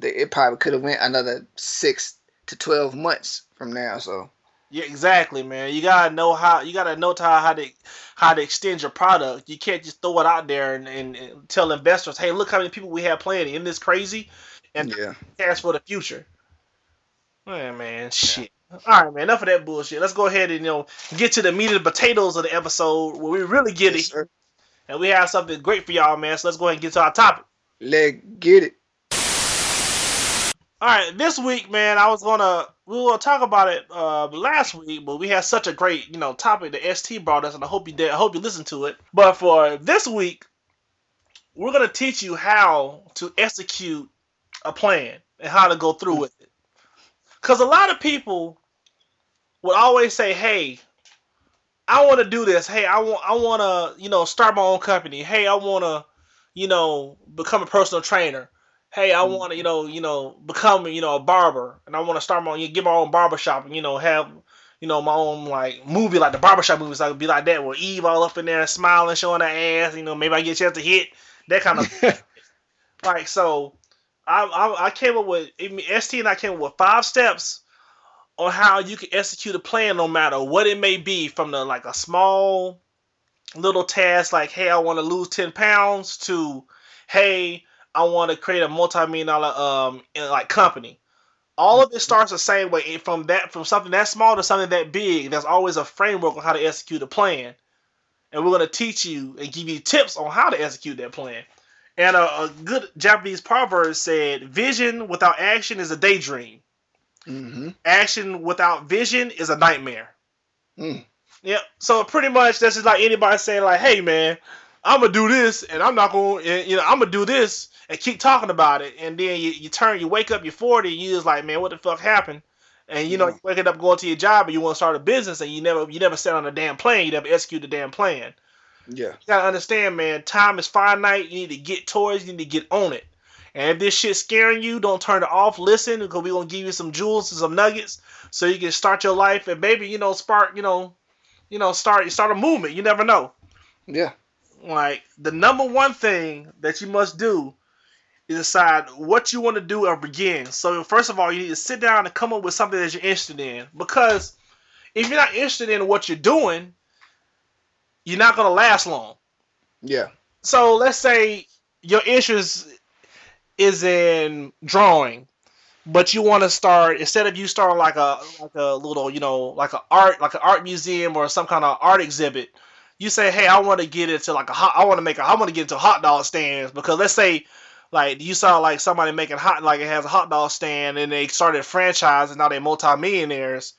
Speaker 3: it probably could have went another 6 to 12 months from now. So
Speaker 2: yeah, exactly, man. You gotta know how to extend your product. You can't just throw it out there and tell investors, hey, look how many people we have playing. Isn't this crazy? And cash for the future. Man, shit. All right, man. Enough of that bullshit. Let's go ahead and get to the meat of the potatoes of the episode where we really get it.
Speaker 3: Sir.
Speaker 2: And we have something great for y'all, man. So let's go ahead and get to our topic.
Speaker 3: Let's get it.
Speaker 2: All right, this week, man, we will talk about it last week, but we had such a great topic that ST brought us, and I hope you listened to it. But for this week, we're gonna teach you how to execute a plan. and how to go through with it. Because a lot of people would always say, "Hey, I want to do this. Hey, I want to, start my own company. Hey, I want to, become a personal trainer. Hey, I want to, become, a barber, and I want to start get my own barber shop, and have, my own like movie, like the barbershop movies, like be like that, with Eve all up in there smiling, showing her ass. Maybe I get a chance to hit that kind of like. So, I came up with ST, and I came up with 5 steps on how you can execute a plan, no matter what it may be, from the like a small little task like, hey, I want to lose 10 pounds, to, hey, I want to create a multi-million dollar like company. All of it starts the same way, from something that small to something that big. There's always a framework on how to execute a plan, and we're going to teach you and give you tips on how to execute that plan. And a good Japanese proverb said, vision without action is a daydream.
Speaker 3: Mm-hmm.
Speaker 2: Action without vision is a nightmare.
Speaker 3: Mm.
Speaker 2: Yep. So pretty much that's just like anybody saying like, "Hey man, I'm gonna do this, and I'm not gonna, I'm gonna do this," and keep talking about it, and then you wake up, you're 40, and you just like, "Man, what the fuck happened?" And you waking up, going to your job, and you want to start a business, and you never set on a damn plan, you never execute the damn plan.
Speaker 3: Yeah.
Speaker 2: You gotta understand, man. Time is finite. You need to get towards. You need to get on it. And if this shit's scaring you, don't turn it off. Listen, because we're gonna give you some jewels and some nuggets, so you can start your life, and maybe spark, start a movement. You never know.
Speaker 3: Yeah.
Speaker 2: Like, the number one thing that you must do is decide what you want to do or begin. So first of all, you need to sit down and come up with something that you're interested in. Because if you're not interested in what you're doing, you're not gonna last long.
Speaker 3: Yeah.
Speaker 2: So let's say your interest is in drawing, but you want to start, instead of you starting like a little, like an art museum or some kind of art exhibit, you say, hey, I want to get into like I want to get into hot dog stands. Because let's say like you saw like somebody making it has a hot dog stand, and they started a franchise, and now they're multimillionaires,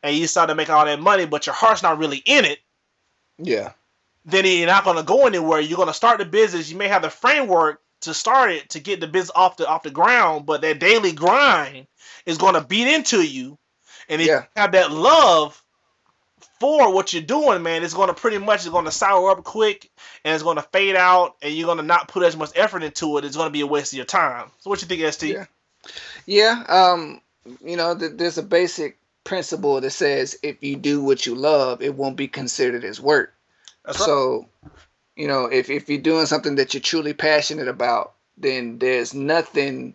Speaker 2: and you started making all that money, but your heart's not really in it.
Speaker 3: Yeah.
Speaker 2: Then you're not going to go anywhere. You're going to start the business. You may have the framework to start it, to get the business off the ground, but that daily grind is going to beat into you. And if you have that love for what you're doing, man, it's going to sour up quick, and it's going to fade out, and you're going to not put as much effort into it. It's going to be a waste of your time. So what you think, ST?
Speaker 3: Yeah. There's a basic principle that says if you do what you love, it won't be considered as work.
Speaker 2: That's right.
Speaker 3: So, if you're doing something that you're truly passionate about, then there's nothing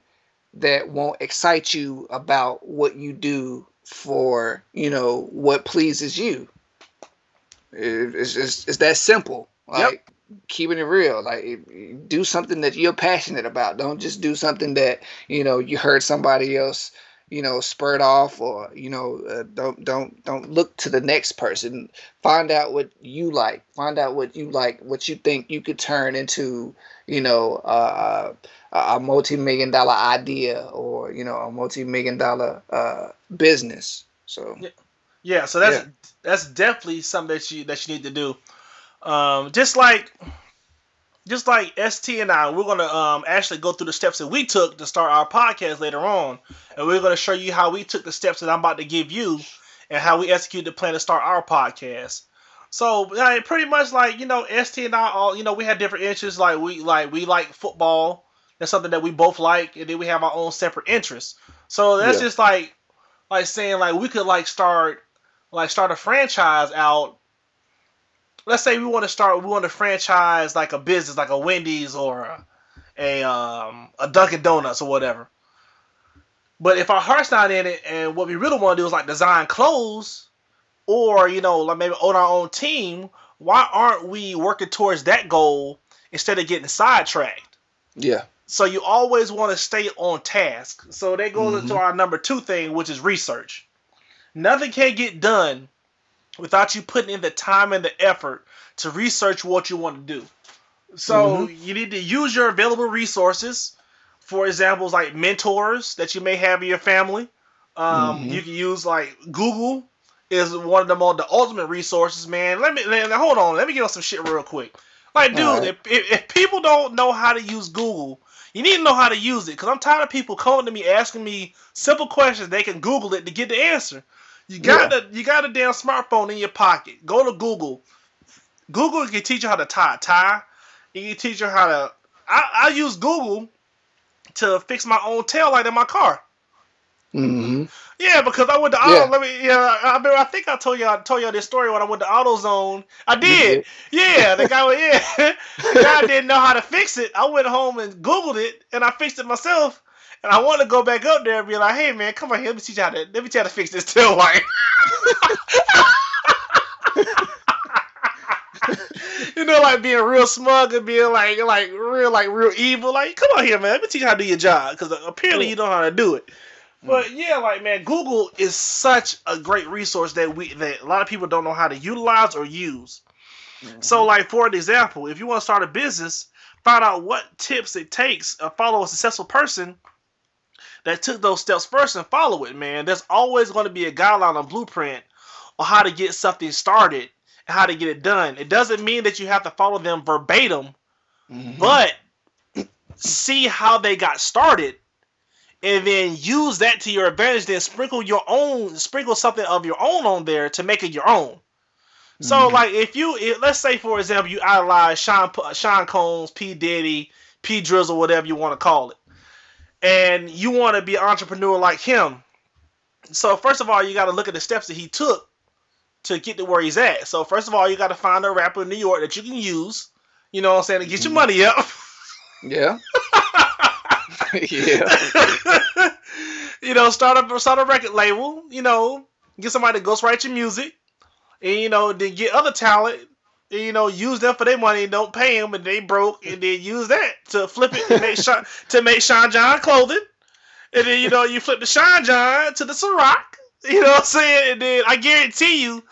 Speaker 3: that won't excite you about what you do for, what pleases you. It's that simple. Like, keeping it real. Like, do something that you're passionate about. Don't just do something that, you heard somebody else spurt off, or don't look to the next person. Find out what you like. Find out what you think you could turn into a multi-million-dollar idea, or a multi-million-dollar business. So
Speaker 2: so that's definitely something that you need to do. Just like ST and I, we're going to actually go through the steps that we took to start our podcast later on. And we're going to show you how we took the steps that I'm about to give you, and how we execute the plan to start our podcast. So pretty much like, ST and I all, we had different interests. Like we like football. That's something that we both like. And then we have our own separate interests. So that's just like saying like we could start a franchise out. Let's say we want to franchise like a business, like a Wendy's or a Dunkin' Donuts or whatever. But if our heart's not in it, and what we really want to do is like design clothes, or like maybe own our own team, why aren't we working towards that goal instead of getting sidetracked?
Speaker 3: Yeah.
Speaker 2: So you always want to stay on task. So that goes into our number 2 thing, which is research. Nothing can get done without you putting in the time and the effort to research what you want to do. So you need to use your available resources. For examples, like mentors that you may have in your family. You can use like Google is one of the ultimate resources, man. Hold on. Let me get on some shit real quick. Like, dude, if people don't know how to use Google, You need to know how to use it, because I'm tired of people coming to me asking me simple questions. They can Google it to get the answer. You got a damn smartphone in your pocket. Go to Google. Google can teach you how to tie a tie. It can teach you how to. I use Google to fix my own tail light in my car.
Speaker 3: Mm-hmm.
Speaker 2: Yeah, because I went to Auto. I think I told y'all this story when I went to AutoZone. I did. Yeah, the guy didn't know how to fix it. I went home and Googled it, and I fixed it myself. And I want to go back up there and be like, "Hey man, come on here. Let me teach you how to fix this tail light." You know, like being real smug and being like real evil. Like, come on here, man. Let me teach you how to do your job, because apparently you know how to do it. But yeah, like, man, Google is such a great resource that a lot of people don't know how to utilize or use. Mm-hmm. So, like, for an example, if you want to start a business, find out what tips it takes to follow a successful person that took those steps first and follow it, man. There's always going to be a guideline, a blueprint on how to get something started and how to get it done. It doesn't mean that you have to follow them verbatim, but see how they got started. And then use that to your advantage. Then sprinkle something of your own on there to make it your own. So, like, let's say, for example, you idolize Sean Combs, P. Diddy, P. Drizzle, whatever you want to call it, and you want to be an entrepreneur like him. So, first of all, you got to look at the steps that he took to get to where he's at. So, first of all, you got to find a rapper in New York that you can use. You know what I'm saying, to get your money up.
Speaker 3: Yeah. Yeah.
Speaker 2: You know, start a record label, you know, get somebody to ghostwrite your music, and, you know, then get other talent, and, you know, use them for their money and don't pay them, and they broke, and then use that to flip it to make Sean John clothing, and then, you know, you flip the Sean John to the Ciroc, you know what I'm saying, and then I guarantee you,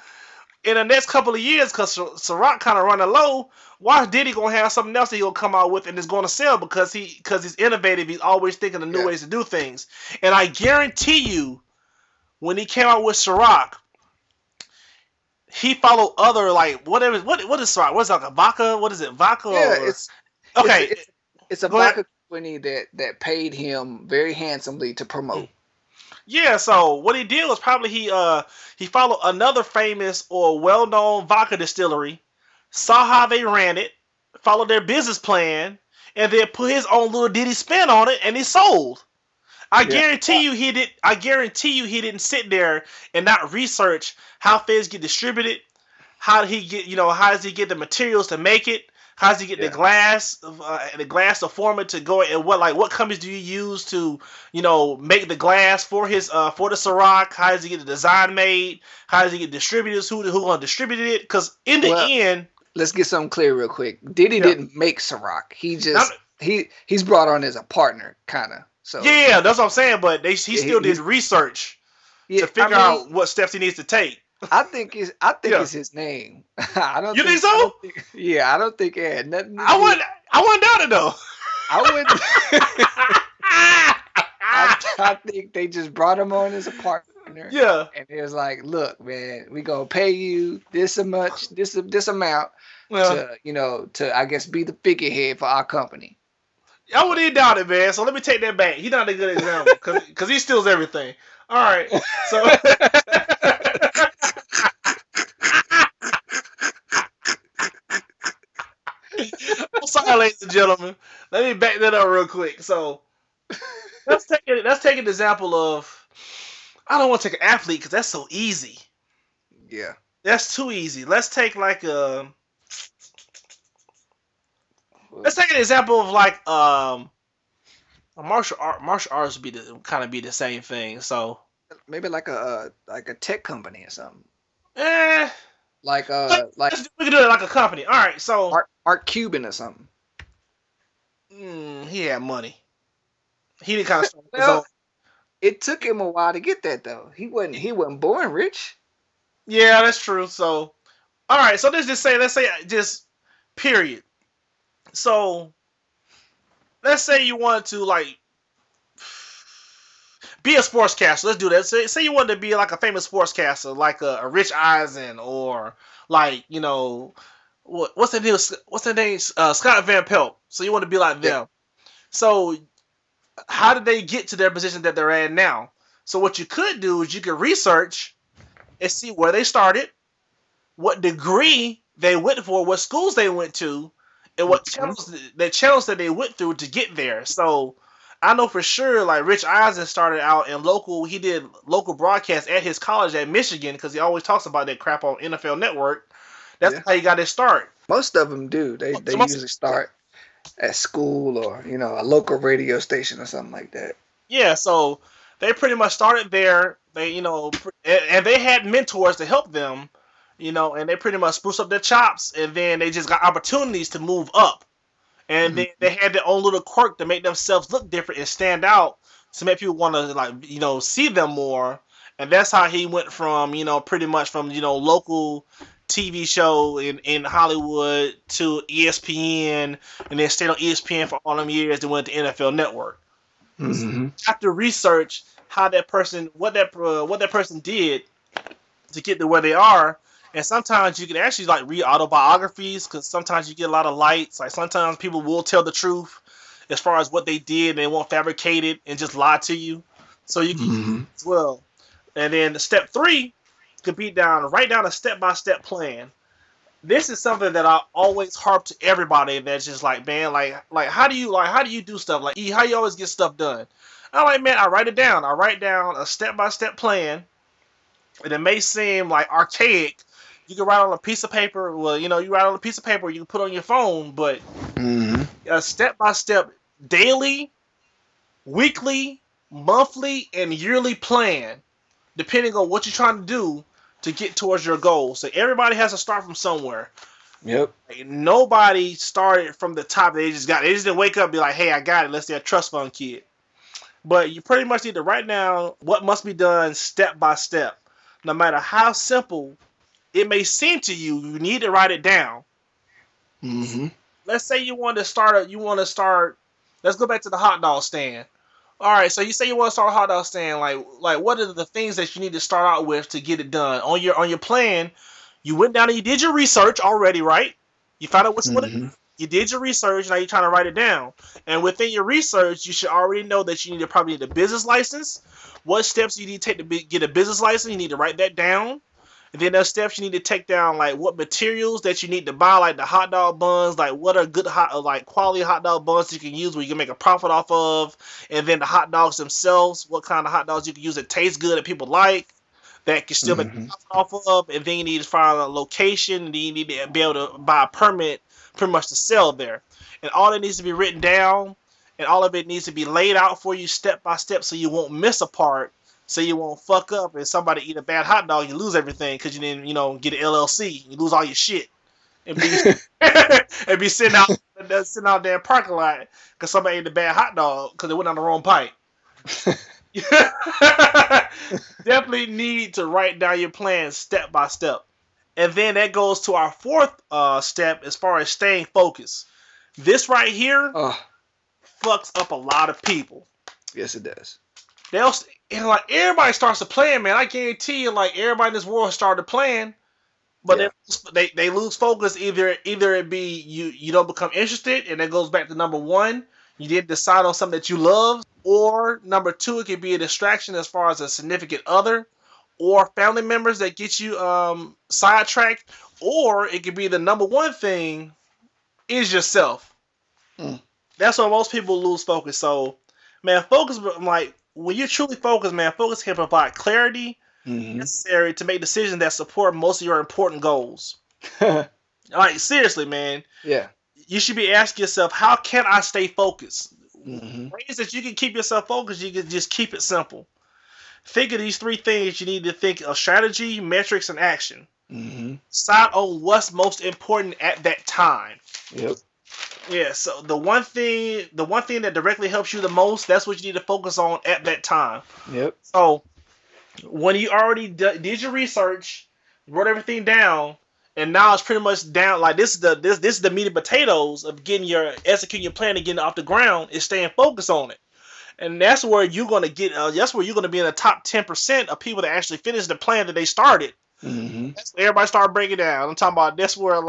Speaker 2: in the next couple of years, because Ciroc kind of running low, watch Diddy gonna have something else that he'll come out with and it's gonna sell because he's innovative. He's always thinking of new ways to do things. And I guarantee you, when he came out with Ciroc, he followed other, like, what is Ciroc? What is it, like a vodka? What is it, vodka?
Speaker 3: Yeah, it's a vodka company that paid him very handsomely to promote.
Speaker 2: Yeah, so what he did was probably he followed another famous or well-known vodka distillery, saw how they ran it, followed their business plan, and then put his own little Diddy spin on it, and he sold. I guarantee you he didn't sit there and not research how things get distributed, how does he get the materials to make it, how does he get the glass to form it to go, and what companies do you use to, you know, make the glass for his for the Ciroc? How does he get the design made? How does he get distributors? Who gonna distribute it? Because in the end,
Speaker 3: let's get something clear real quick. Diddy didn't make Ciroc. He just he's brought on as a partner, kind of. So
Speaker 2: yeah, that's what I'm saying. But he still did research to figure out what steps he needs to take.
Speaker 3: I think it's his name. I don't.
Speaker 2: You think so?
Speaker 3: I don't think it had nothing.
Speaker 2: I wouldn't doubt it though.
Speaker 3: I wouldn't. I think they just brought him on as a partner.
Speaker 2: Yeah.
Speaker 3: And it was like, look, man, we gonna pay you this amount to I guess be the figurehead for our company.
Speaker 2: I wouldn't even doubt it, man. So let me take that back. He's not a good example because he steals everything. All right, so. I'm sorry, ladies and gentlemen. Let me back that up real quick. So let's take an example of. I don't want to take an athlete because that's so easy.
Speaker 3: Yeah,
Speaker 2: that's too easy. Let's take like a. Let's take an example of like a martial arts would be the same thing. So
Speaker 3: maybe like a tech company or something.
Speaker 2: We can do it like a company. All right, so
Speaker 3: Mark Cuban or something.
Speaker 2: He had money. He didn't kind of start his own.
Speaker 3: It took him a while to get that though. He wasn't born rich.
Speaker 2: Yeah, that's true. So, all right. So let's say period. So, let's say you wanted to like be a sportscaster. Let's do that. Say you wanted to be like a famous sportscaster, like a Rich Eisen, or like, you know, what's the name? Scott Van Pelt. So you want to be like them. So how did they get to their position that they're at now? So what you could do is you could research and see where they started, what degree they went for, what schools they went to, and what channels that they went through to get there. So I know for sure, like Rich Eisen started out in local. He did local broadcasts at his college at Michigan because he always talks about that crap on NFL Network. That's how he got his start.
Speaker 3: Most of them do. They usually start at school or a local radio station or something like that.
Speaker 2: Yeah, so they pretty much started there. They and they had mentors to help them, and they pretty much spruced up their chops, and then they just got opportunities to move up, and then they had their own little quirk to make themselves look different and stand out to make people want to see them more, and that's how he went from pretty much from local TV show in Hollywood to ESPN, and then stayed on ESPN for all them years. Then went to NFL Network.
Speaker 3: Mm-hmm.
Speaker 2: You have to research how that person, what that person did to get to where they are, and sometimes you can actually read autobiographies because sometimes you get a lot of lights. Like sometimes people will tell the truth as far as what they did, and they won't fabricate it and just lie to you. So you can use it as well. And then step 3 could be write down a step-by-step plan. This is something that I always harp to everybody that's just man, how do you do stuff? Like, how you always get stuff done? I'm man, I write it down. I write down a step-by-step plan. And it may seem archaic. You can write on a piece of paper. Well, you write on a piece of paper, you can put on your phone, but a step-by-step daily, weekly, monthly, and yearly plan, depending on what you're trying to do to get towards your goal. So everybody has to start from somewhere.
Speaker 3: Yep.
Speaker 2: Nobody started from the top. They just didn't wake up and be like, hey, I got it. Let's say a trust fund kid. But you pretty much need to write down what must be done step by step. No matter how simple it may seem to you, you need to write it down.
Speaker 3: Mm-hmm.
Speaker 2: Let's say you want to start. Let's go back to the hot dog stand. All right, so you say you want to start a hot dog stand. Like what are the things that you need to start out with to get it done? On your plan, you went down and you did your research already, right? You found out what you want to do. You did your research. Now you're trying to write it down. And within your research, you should already know that you probably need a business license. What steps you need to take to get a business license? You need to write that down. And then there's steps you need to take down, like what materials that you need to buy, like the hot dog buns, like what are good quality hot dog buns you can use where you can make a profit off of, and then the hot dogs themselves, what kind of hot dogs you can use that taste good that people like, that can still make a profit off of, and then you need to find a location, and then you need to be able to buy a permit pretty much to sell there. And all that needs to be written down, and all of it needs to be laid out for you step by step so you won't miss a part. So you won't fuck up and somebody eat a bad hot dog, you lose everything because you didn't, get an LLC. You lose all your shit and be sitting out there in parking lot because somebody ate a bad hot dog because it went on the wrong pipe. Definitely need to write down your plan step by step. And then that goes to our 4th step as far as staying focused. This right here fucks up a lot of people.
Speaker 3: Yes, it does.
Speaker 2: Everybody starts to plan, man. I guarantee you, everybody in this world started playing, but they lose focus. Either it be you don't become interested, and that goes back to number 1. You didn't decide on something that you love, or number 2, it could be a distraction as far as a significant other, or family members that get you sidetracked, or it could be the number 1 thing is yourself. That's why most people lose focus. So, man, focus when you're truly focused, man, focus can provide clarity necessary to make decisions that support most of your important goals. Seriously, man.
Speaker 3: Yeah.
Speaker 2: You should be asking yourself, how can I stay focused? Ways that you can keep yourself focused, you can just keep it simple. Think of these 3 things you need to think of: strategy, metrics, and action. Decide on what's most important at that time.
Speaker 3: Yep.
Speaker 2: Yeah, so the one thing that directly helps you the most, that's what you need to focus on at that time.
Speaker 3: Yep.
Speaker 2: So when you already did your research, wrote everything down, and now it's pretty much down. This is the meat and potatoes of executing your plan and getting it off the ground. Is staying focused on it, and that's where you're gonna get. That's where you're gonna be in the top 10% of people that actually finish the plan that they started. That's where everybody started breaking down. I'm talking about that's where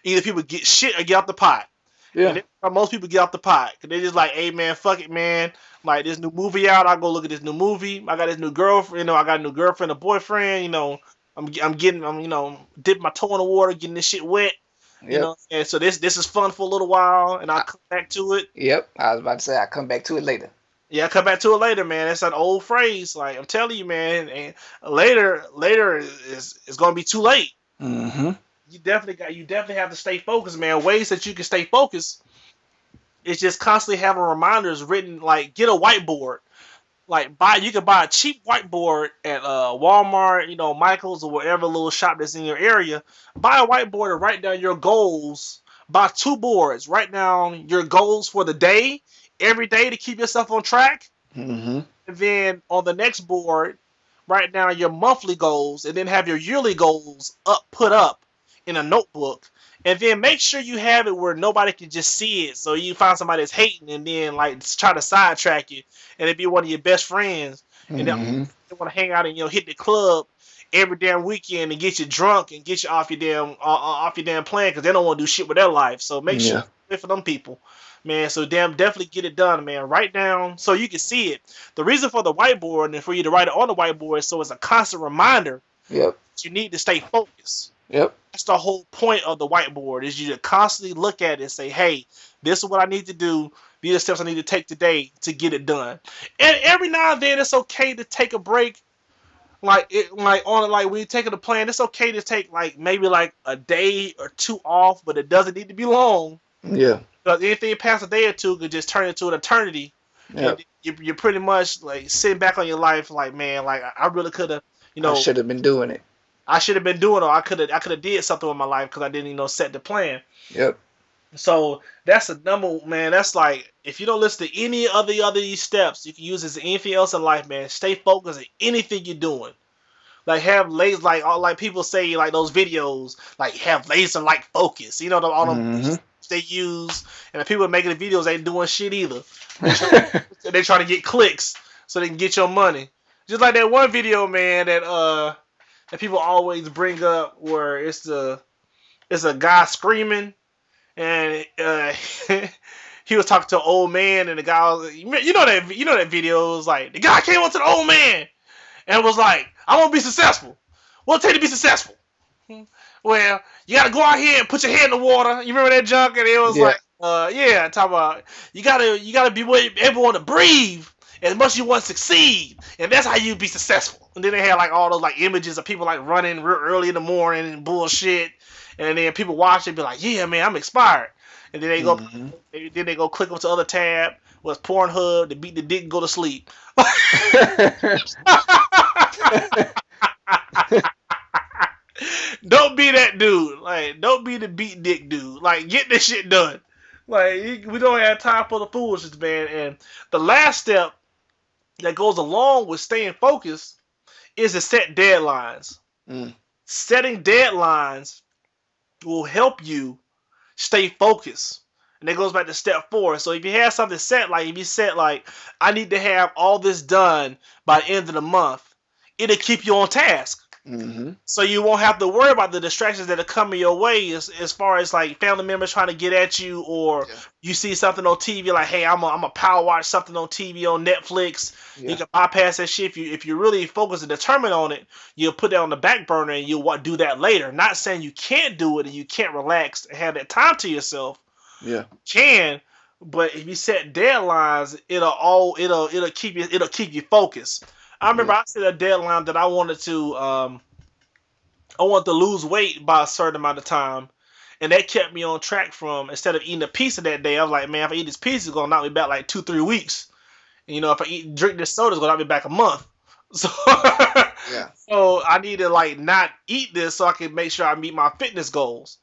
Speaker 2: either people get shit or get off the pot.
Speaker 3: Yeah.
Speaker 2: And then most people get off the pot. Cause they just like, hey man, fuck it, man. Like this new movie out, I go look at this new movie. I got this new girlfriend, I got a new girlfriend, a boyfriend, I'm dipping my toe in the water, getting this shit wet.
Speaker 3: Yep.
Speaker 2: And so this is fun for a little while, and I'll come back to it.
Speaker 3: Yep. I was about to say I'll come back to it later.
Speaker 2: Yeah, I'll come back to it later, man. That's an old phrase. Like I'm telling you, man, and later is gonna be too late.
Speaker 3: Mm-hmm.
Speaker 2: You definitely have to stay focused, man. Ways that you can stay focused is just constantly having reminders written. Like get a whiteboard. Like you can buy a cheap whiteboard at Walmart, Michael's or whatever little shop that's in your area. Buy a whiteboard and write down your goals. Buy 2 boards. Write down your goals for the day, every day to keep yourself on track.
Speaker 3: Mm-hmm.
Speaker 2: And then on the next board, write down your monthly goals, and then have your yearly goals put up in a notebook. And then make sure you have it where nobody can just see it. So you find somebody that's hating and then like try to sidetrack you, and it be one of your best friends, and
Speaker 3: Mm-hmm.
Speaker 2: they want to hang out and hit the club every damn weekend and get you drunk and get you off your damn plan because they don't want to do shit with their life. So make sure
Speaker 3: Yeah.
Speaker 2: you wait for them people, man. So definitely get it done, man. Write down so you can see it. The reason for the whiteboard and for you to write it on the whiteboard is so it's a constant reminder
Speaker 3: Yep.
Speaker 2: that you need to stay focused.
Speaker 3: Yep.
Speaker 2: That's the whole point of the whiteboard is you to constantly look at it and say, hey, this is what I need to do. These are the steps I need to take today to get it done. And every now and then it's okay to take a break. Like when you're taking a plan, it's okay to take maybe a day or 2 off, but it doesn't need to be long.
Speaker 3: Yeah.
Speaker 2: Because anything past a day or 2 could just turn into an eternity.
Speaker 3: Yep.
Speaker 2: And you're pretty much like sitting back on your life like, man, like I really could have,
Speaker 3: I should have been doing it.
Speaker 2: I should have been doing it. Or I could have did something with my life because I didn't, set the plan.
Speaker 3: Yep.
Speaker 2: So that's a number, man. That's like if you don't listen to any other these steps, you can use this as anything else in life, man. Stay focused on anything you're doing. Like have laser, like people say, like those videos, like have laser like focus. All them they use, and the people making the videos ain't doing shit either. They trying to get clicks so they can get your money. Just like that one video, man, that people always bring up where it's a guy screaming. And he was talking to an old man, and the guy was, that video was like the guy came up to the old man and was like, "I want to be successful. What's it take to be successful? Well, you got to go out here and put your head in the water. You remember that junk?" And it was talk about you gotta be able to breathe as much as you want to succeed, and that's how you be successful. And then they had all those images of people running real early in the morning and bullshit. And then people watch it and be like, yeah, man, I'm inspired. And then they go click onto the other tab, was Pornhub, to beat the dick and go to sleep. Don't be that dude. Don't be the beat dick dude. Get this shit done. We don't have time for the foolishness, man. And the last step that goes along with staying focused is to set deadlines. Setting deadlines will help you stay focused. And that goes back to step 4. So if you have something set, if you set I need to have all this done by the end of the month, it'll keep you on task.
Speaker 3: Mm-hmm.
Speaker 2: So you won't have to worry about the distractions that are coming your way as far as family members trying to get at you, or you see something on TV hey, I'm a power watch something on TV on Netflix. You can bypass that shit. If you really focus and determined on it, you'll put that on the back burner and you'll do that later. Not saying you can't do it and you can't relax and have that time to yourself.
Speaker 3: Yeah,
Speaker 2: you can, but if you set deadlines, it'll keep you focused. I remember I set a deadline that I wanted to lose weight by a certain amount of time, and that kept me on track from, instead of eating a pizza that day, I was like, man, if I eat this pizza, it's gonna knock me back 2-3 weeks. And, if I drink this soda, it's gonna knock me back a month. So so I need to not eat this so I can make sure I meet my fitness goals.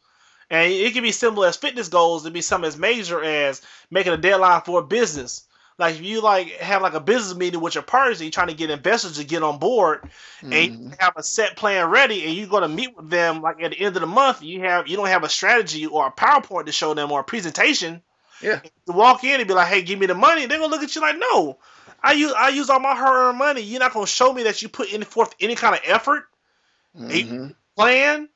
Speaker 2: And it can be simple as fitness goals. It can be something as major as making a deadline for a business. If you have a business meeting with your partners and you're trying to get investors to get on board, and you have a set plan ready, and you're going to meet with them at the end of the month, you don't have a strategy or a PowerPoint to show them or a presentation.
Speaker 3: Yeah.
Speaker 2: To walk in and be like, hey, give me the money. They're going to look at you like, no, I use all my hard-earned money. You're not going to show me that you put forth any kind of effort, a plan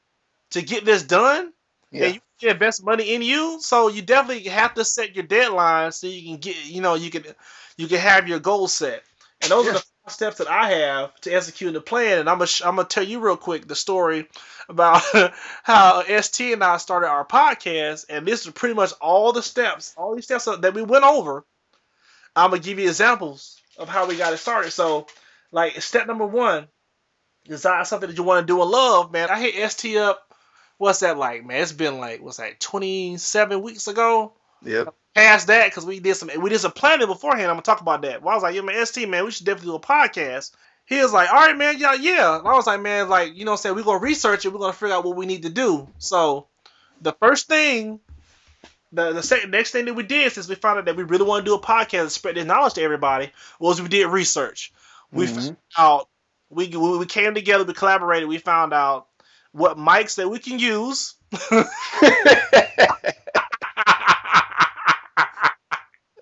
Speaker 2: to get this done.
Speaker 3: Yeah.
Speaker 2: And you you invest money in you, so you definitely have to set your deadline so you can get, you can have your goals set. And those are
Speaker 3: Yeah.
Speaker 2: the 5 steps that I have to execute the plan. And I'm gonna tell you real quick the story about how ST and I started our podcast. And this is pretty much all the steps, all these steps that we went over. I'm gonna give you examples of how we got it started. So, like step number one, decide something that you want to do and love, man. I hit ST up. What's that like, man? It's been like, what's that, 27 weeks ago?
Speaker 3: Yep.
Speaker 2: Past that, because we did some planning beforehand. I'm gonna talk about that. Well, I was like, yeah, man, ST, man, we should definitely do a podcast. He was like, all right, man, yeah. And I was like, man, like, you know what I'm saying? We're gonna research it, we're gonna figure out what we need to do. So the first thing, next thing that we did, since we found out that we really want to do a podcast and spread this knowledge to everybody, was we did research. We found out, we came together, we collaborated, we found out what mics that we can use.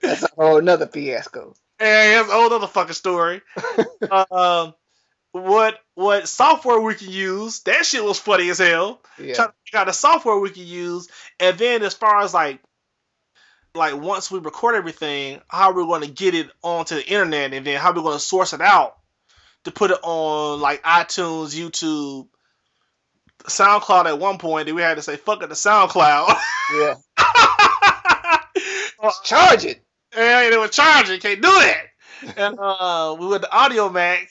Speaker 3: That's a whole nother fiasco.
Speaker 2: And that's a whole other fucking story. What software we can use? That shit was funny as hell.
Speaker 3: Yeah.
Speaker 2: Trying to figure out the software we can use, and then as far as like once we record everything, how we're going to get it onto the internet, and then how we're going to source it out to put it on like iTunes, YouTube, SoundCloud. At one point, then we had to say fuck it to SoundCloud.
Speaker 3: Yeah. Let's charge it.
Speaker 2: And they were charging. Can't do that. And we went to Audio Mac,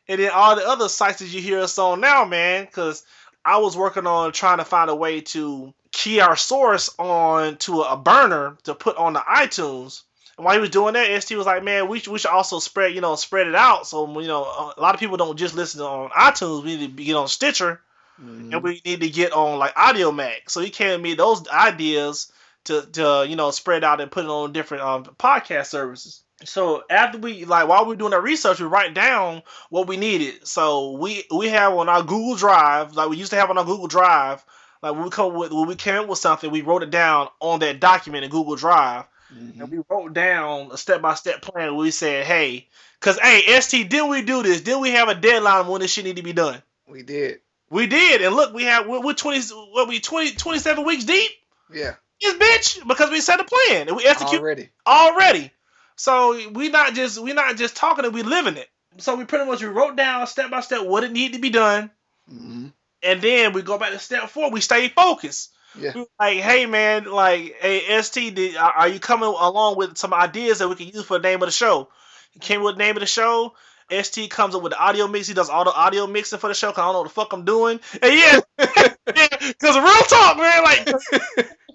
Speaker 2: and then all the other sites that you hear us on now, man. Because I was working on trying to find a way to key our source on to a burner to put on the iTunes. And while he was doing that, ST was like, man, we should also spread it out. So a lot of people don't just listen on iTunes. We need to get on Stitcher, and we need to get on like Audio Mac. So he came to me those ideas to spread out and put it on different podcast services. So after while we were doing that research, we write down what we needed. So we have on our Google Drive, like we used to have on our Google Drive, like when we came up with something, we wrote it down on that document in Google Drive. And we wrote down a step-by-step plan where we said, hey, because, hey, ST, didn't we do this? Didn't we have a deadline when this shit need to be done?
Speaker 3: We did.
Speaker 2: And look, we're 27 weeks deep?
Speaker 3: Yeah.
Speaker 2: This bitch, because we set a plan and we execute already. So we not just talking it, we living it. So we wrote down step by step what it needed to be done, and then we go back to step 4. We stay focused.
Speaker 3: Yeah.
Speaker 2: Like, hey man, like, hey ST, are you coming along with some ideas that we can use for the name of the show? He came with the name of the show. ST comes up with the audio mix. He does all the audio mixing for the show. Cause I don't know what the fuck I'm doing. And yeah, cause real talk, man, like,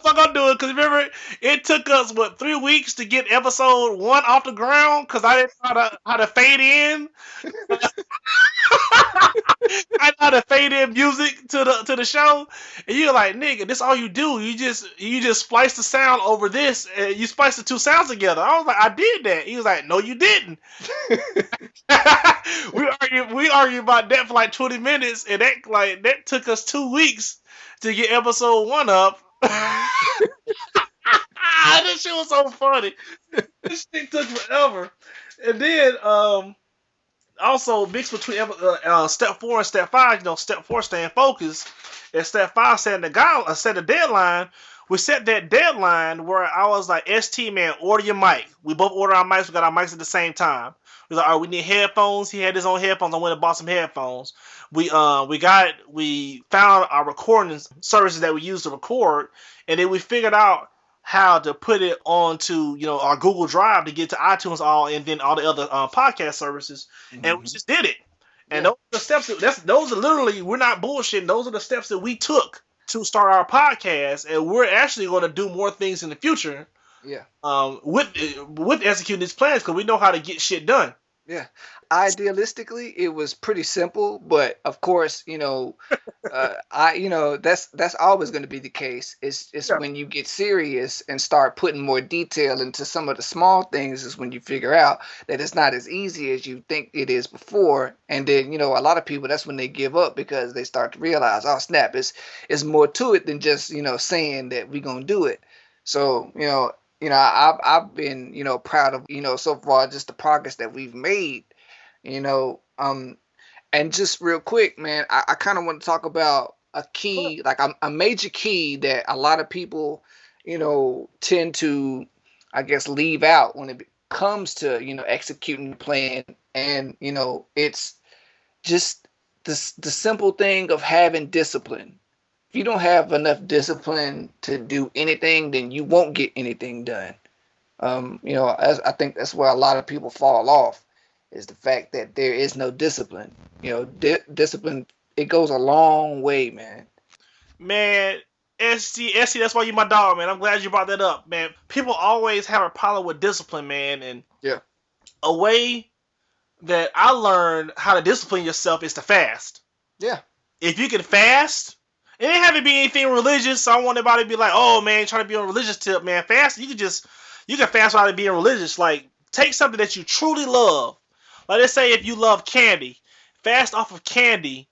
Speaker 2: fuck I'm doing. Cause remember, it took us 3 weeks to get episode 1 off the ground. Cause I didn't know how to fade in. I know how to fade in music to the show, and you're like, nigga, this all you do. You just splice the sound over this, and you splice the 2 sounds together. I was like, I did that. He was like, no, you didn't. we argued about that for like 20 minutes, and that took us 2 weeks to get episode 1 up. That shit was so funny. This shit took forever, and then also mixed between step 4 and step 5. Step 4 staying focused, and step 5 setting set a deadline. We set that deadline where I was like, ST, man, order your mic. We both ordered our mics. We got our mics at the same time. We was like, all right, we need headphones. He had his own headphones. I went and bought some headphones. We found our recording services that we use to record, and then we figured out how to put it onto our Google Drive to get to iTunes and then all the other podcast services, and we just did it. And those are the steps. Those are literally, we're not bullshitting. Those are the steps that we took to start our podcast, and we're actually going to do more things in the future.
Speaker 3: Yeah.
Speaker 2: With executing these plans, because we know how to get shit done.
Speaker 3: Yeah. Idealistically, it was pretty simple, but of course, that's always going to be the case. It's when you get serious and start putting more detail into some of the small things is when you figure out that it's not as easy as you think it is before. And then, a lot of people, that's when they give up, because they start to realize, oh snap, it's more to it than just, saying that we're going to do it. So, I've been, proud of, so far just the progress that we've made, and just real quick, man, I kind of want to talk about, a key, like a major key that a lot of people, tend to, I guess, leave out when it comes to, executing the plan. And, it's just the simple thing of having discipline. If you don't have enough discipline to do anything, then you won't get anything done. I think that's where a lot of people fall off, is the fact that there is no discipline. Discipline, it goes a long way, man.
Speaker 2: Man, SC, that's why you my dog, man. I'm glad you brought that up, man. People always have a problem with discipline, man, and
Speaker 3: Yeah.
Speaker 2: a way that I learned how to discipline yourself is to fast.
Speaker 3: Yeah.
Speaker 2: If you can fast, it ain't have to be anything religious. So I don't want anybody to be like, oh man, trying to be on a religious tip, man. Fast, you can fast without being religious. Like, take something that you truly love. Like, let's say if you love candy, fast off of candy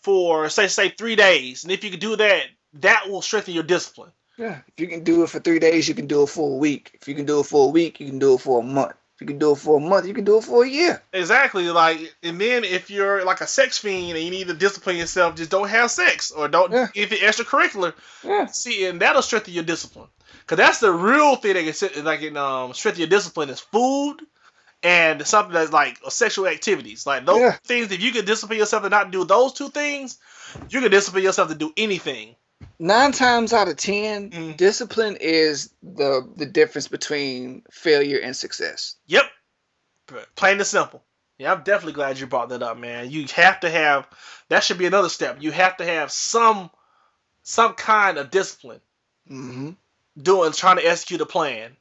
Speaker 2: for say 3 days, and if you can do that, that will strengthen your discipline.
Speaker 3: Yeah. If you can do it for 3 days, you can do it for a week. If you can do it for a week, you can do it for a month. If you can do it for a month, you can do it for a year.
Speaker 2: Exactly. Like, and then if you're like a sex fiend and you need to discipline yourself, just don't have sex or don't if it's extracurricular.
Speaker 3: Yeah.
Speaker 2: See, and that'll strengthen your discipline. Cause that's the real thing that can strengthen your discipline is food and something that's like sexual activities. Like those things, if you can discipline yourself to not do those two things, you can discipline yourself to do anything.
Speaker 3: 9 times out of 10, discipline is the difference between failure and success.
Speaker 2: Yep. Plain and simple. Yeah, I'm definitely glad you brought that up, man. You have to have, that should be another step. You have to have some kind of discipline.
Speaker 3: Mm-hmm.
Speaker 2: Trying to execute a plan.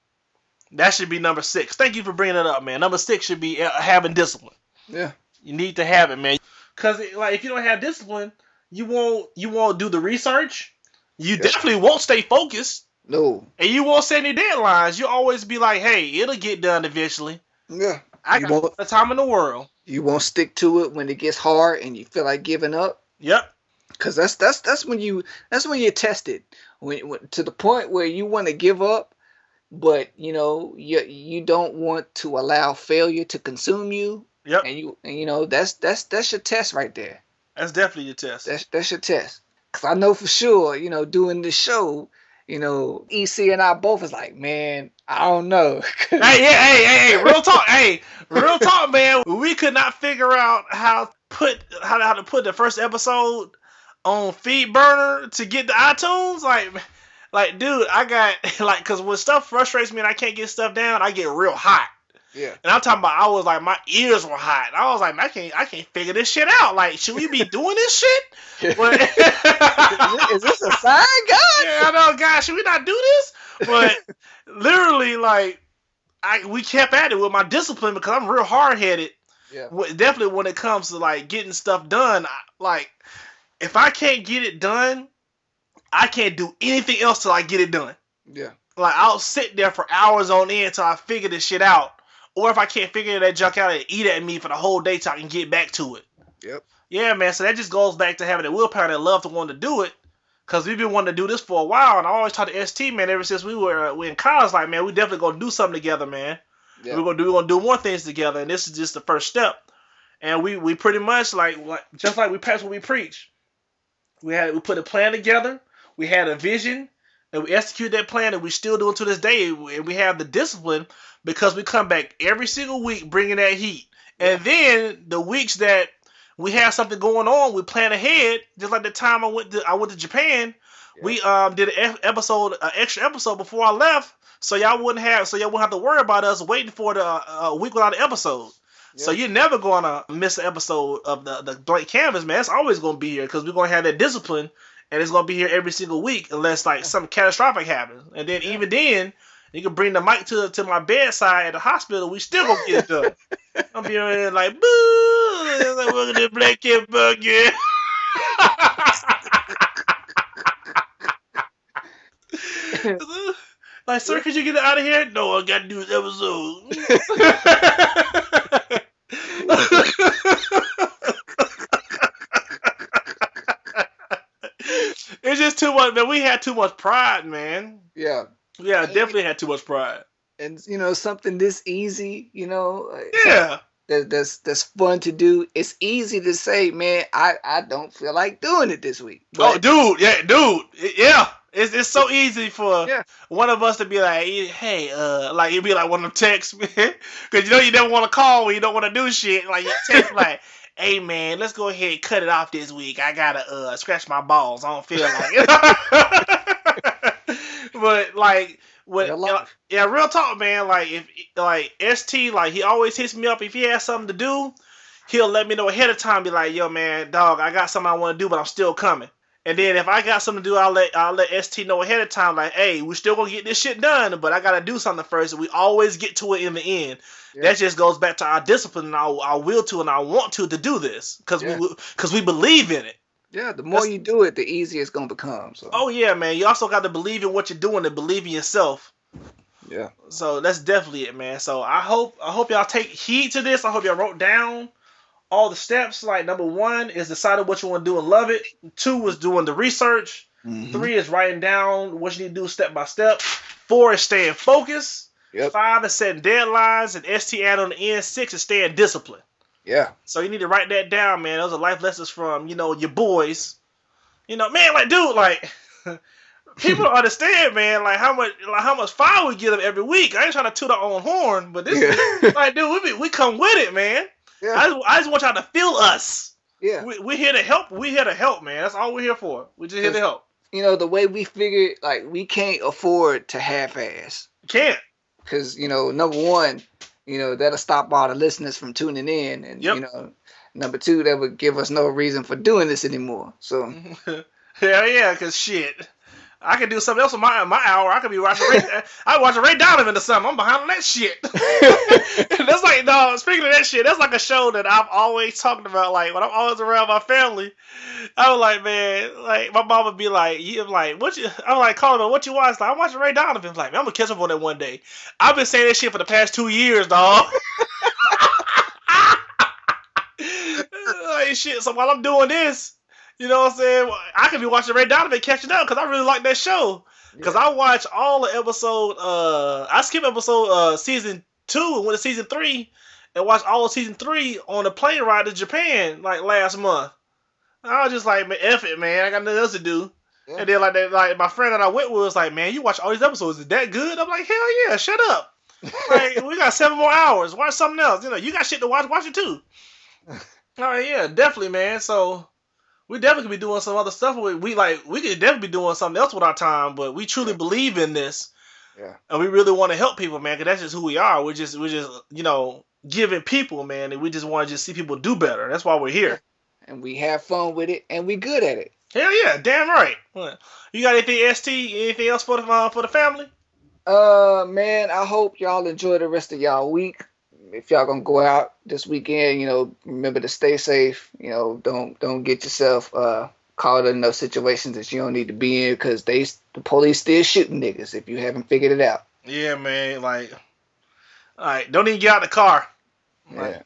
Speaker 2: That should be number 6. Thank you for bringing it up, man. Number 6 should be having discipline.
Speaker 3: Yeah.
Speaker 2: You need to have it, man. Because like if you don't have discipline, you won't do the research. You definitely won't stay focused.
Speaker 3: No.
Speaker 2: And you won't set any deadlines. You always be like, hey, it'll get done eventually.
Speaker 3: Yeah.
Speaker 2: I got all the time in the world.
Speaker 3: You won't stick to it when it gets hard and you feel like giving up.
Speaker 2: Yep.
Speaker 3: Because that's when you're tested. When to the point where you want to give up, but you don't want to allow failure to consume you.
Speaker 2: Yep.
Speaker 3: And that's your test right there.
Speaker 2: That's definitely your test.
Speaker 3: That's your test. Cause I know for sure, doing this show, EC and I both is like, man, I don't know.
Speaker 2: hey, real talk, man. We could not figure out how to put the first episode on feed burner to get the iTunes. Like, dude, I got like, cause when stuff frustrates me and I can't get stuff down, I get real hot.
Speaker 3: Yeah.
Speaker 2: And I'm talking about, I was like, my ears were hot. I was like, man, I can't figure this shit out. Like, should we be doing this shit? But,
Speaker 3: is this a sign, God?
Speaker 2: Yeah, I know, God, should we not do this? But literally, like, we kept at it with my discipline because I'm real hard headed.
Speaker 3: Yeah.
Speaker 2: Definitely when it comes to like getting stuff done, like if I can't get it done, I can't do anything else till I get it done.
Speaker 3: Yeah.
Speaker 2: Like I'll sit there for hours on end till I figure this shit out. Or if I can't figure that junk out, it eat at me for the whole day till I can get back to it.
Speaker 3: Yep.
Speaker 2: Yeah, man. So that just goes back to having that willpower and that love to want to do it. Because we've been wanting to do this for a while. And I always talk to ST, man, ever since we in college, like, man, we definitely going to do something together, man. Yeah. We're going to do more things together. And this is just the first step. And we pretty much, like just like we practice what we preach. We put a plan together. We had a vision. And we execute that plan, and we still do it to this day. And we have the discipline because we come back every single week bringing that heat. And then the weeks that we have something going on, we plan ahead. Just like the time I went to Japan, we did an extra episode before I left, so y'all wouldn't have to worry about us waiting for the week without an episode. Yep. So you're never gonna miss an episode of the blank canvas, man. It's always gonna be here because we're gonna have that discipline. And it's going to be here every single week unless, like, something catastrophic happens. And then, even then, you can bring the mic to my bedside at the hospital. We still going to get it done. I'm be here like, boo! Like, welcome to the Black Kid Bucket. Like, sir, could you get it out of here? No, I got to do this episode. It's just too much, man. We had too much pride, man.
Speaker 3: Yeah.
Speaker 2: Yeah, definitely had too much pride.
Speaker 3: And, something this easy,
Speaker 2: Yeah.
Speaker 3: that's fun to do. It's easy to say, man, I don't feel like doing it this week.
Speaker 2: But, yeah. It's so easy for one of us to be like, hey, like it'd be like one of them texts, man, because you never want to call when you don't want to do shit. Like you text like, hey man, let's go ahead and cut it off this week. I gotta scratch my balls. I don't feel like it. But like, real talk, man. Like if ST, like he always hits me up if he has something to do. He'll let me know ahead of time. Be like, yo man, dog, I got something I want to do, but I'm still coming. And then if I got something to do, I'll let ST know ahead of time. Like, hey, we still gonna get this shit done, but I gotta do something first. And we always get to it in the end. Yeah. That just goes back to our discipline and our will to and our want to do this because we believe in it.
Speaker 3: Yeah, the more you do it, the easier it's gonna become. So.
Speaker 2: Oh yeah, man. You also got to believe in what you're doing and believe in yourself.
Speaker 3: Yeah.
Speaker 2: So that's definitely it, man. So I hope y'all take heed to this. I hope y'all wrote down all the steps. Like number 1 is deciding what you want to do and love it. 2 is doing the research. 3 is writing down what you need to do step by step. 4 is staying focused. 5 is setting deadlines, and ST add on the end. 6 is staying disciplined.
Speaker 3: Yeah.
Speaker 2: So you need to write that down, man. Those are life lessons from your boys. Man, like dude, like people don't understand, man. Like how much fire we get them every week. I ain't trying to toot our own horn, but this like dude, we come with it, man. Yeah. I just want y'all to feel us.
Speaker 3: Yeah.
Speaker 2: We're here to help. We're here to help, man. That's all we're here for. We're just here to help.
Speaker 3: The way we figured, like, we can't afford to half-ass.
Speaker 2: Can't.
Speaker 3: Because, number 1, that'll stop all the listeners from tuning in. And, number 2, that would give us no reason for doing this anymore. So.
Speaker 2: Hell yeah, because shit. I could do something else with my hour. I could be watching Ray Donovan or something. I'm behind on that shit. That's like, no, speaking of that shit, that's like a show that I've always talked about. Like, when I'm always around my family, I was like, man, like, my mom would be like, I'm like, calling her, what you watch? Like, I'm watching Ray Donovan. Like, man, I'm going to catch up on that one day. I've been saying that shit for the past 2 years, dog. Like, shit, so while I'm doing this, you know what I'm saying? I could be watching Ray Donovan catching up because I really like that show. Because I watch all the episode. I skipped episode season 2 and went to season 3 and watched all of season 3 on a plane ride to Japan like last month. I was just like, man, F it, man. I got nothing else to do. Yeah. And then like my friend that I went with was like, man, you watch all these episodes. Is that good? I'm like, hell yeah, shut up. Like, we got 7 more hours. Watch something else. You got shit to watch. Watch it too. All right, yeah, definitely, man. So. We definitely could be doing some other stuff. We could definitely be doing something else with our time, but we truly believe in this. Yeah. And we really want to help people, man, because that's just who we are. We're just giving people, man, and we just want to just see people do better. That's why we're here.
Speaker 3: And we have fun with it, and we good at it.
Speaker 2: Hell yeah, damn right. You got anything, ST? Anything else for the family?
Speaker 3: Man, I hope y'all enjoy the rest of y'all week. If y'all gonna go out this weekend, remember to stay safe. Don't get yourself caught in those situations that you don't need to be in because the police still shooting niggas if you haven't figured it out.
Speaker 2: Yeah, man. Like, all right, don't even get out the car. Like,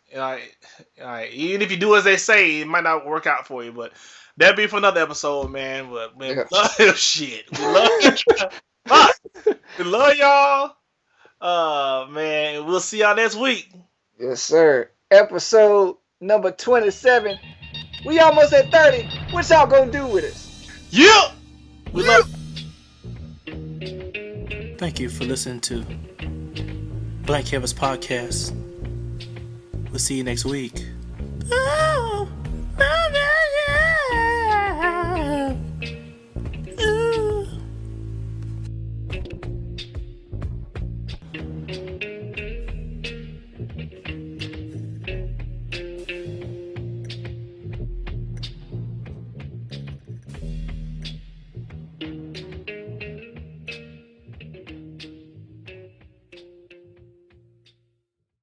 Speaker 2: even if you do as they say, it might not work out for you. But that'd be for another episode, man. But man, we love shit. We love fuck. We love y'all. Man, we'll see y'all next week.
Speaker 3: Yes, sir. Episode number 27. We almost at 30. What y'all gonna do with us?
Speaker 2: Yeah. We love.
Speaker 4: Thank you for listening to Blank Canvas Podcast. We'll see you next week.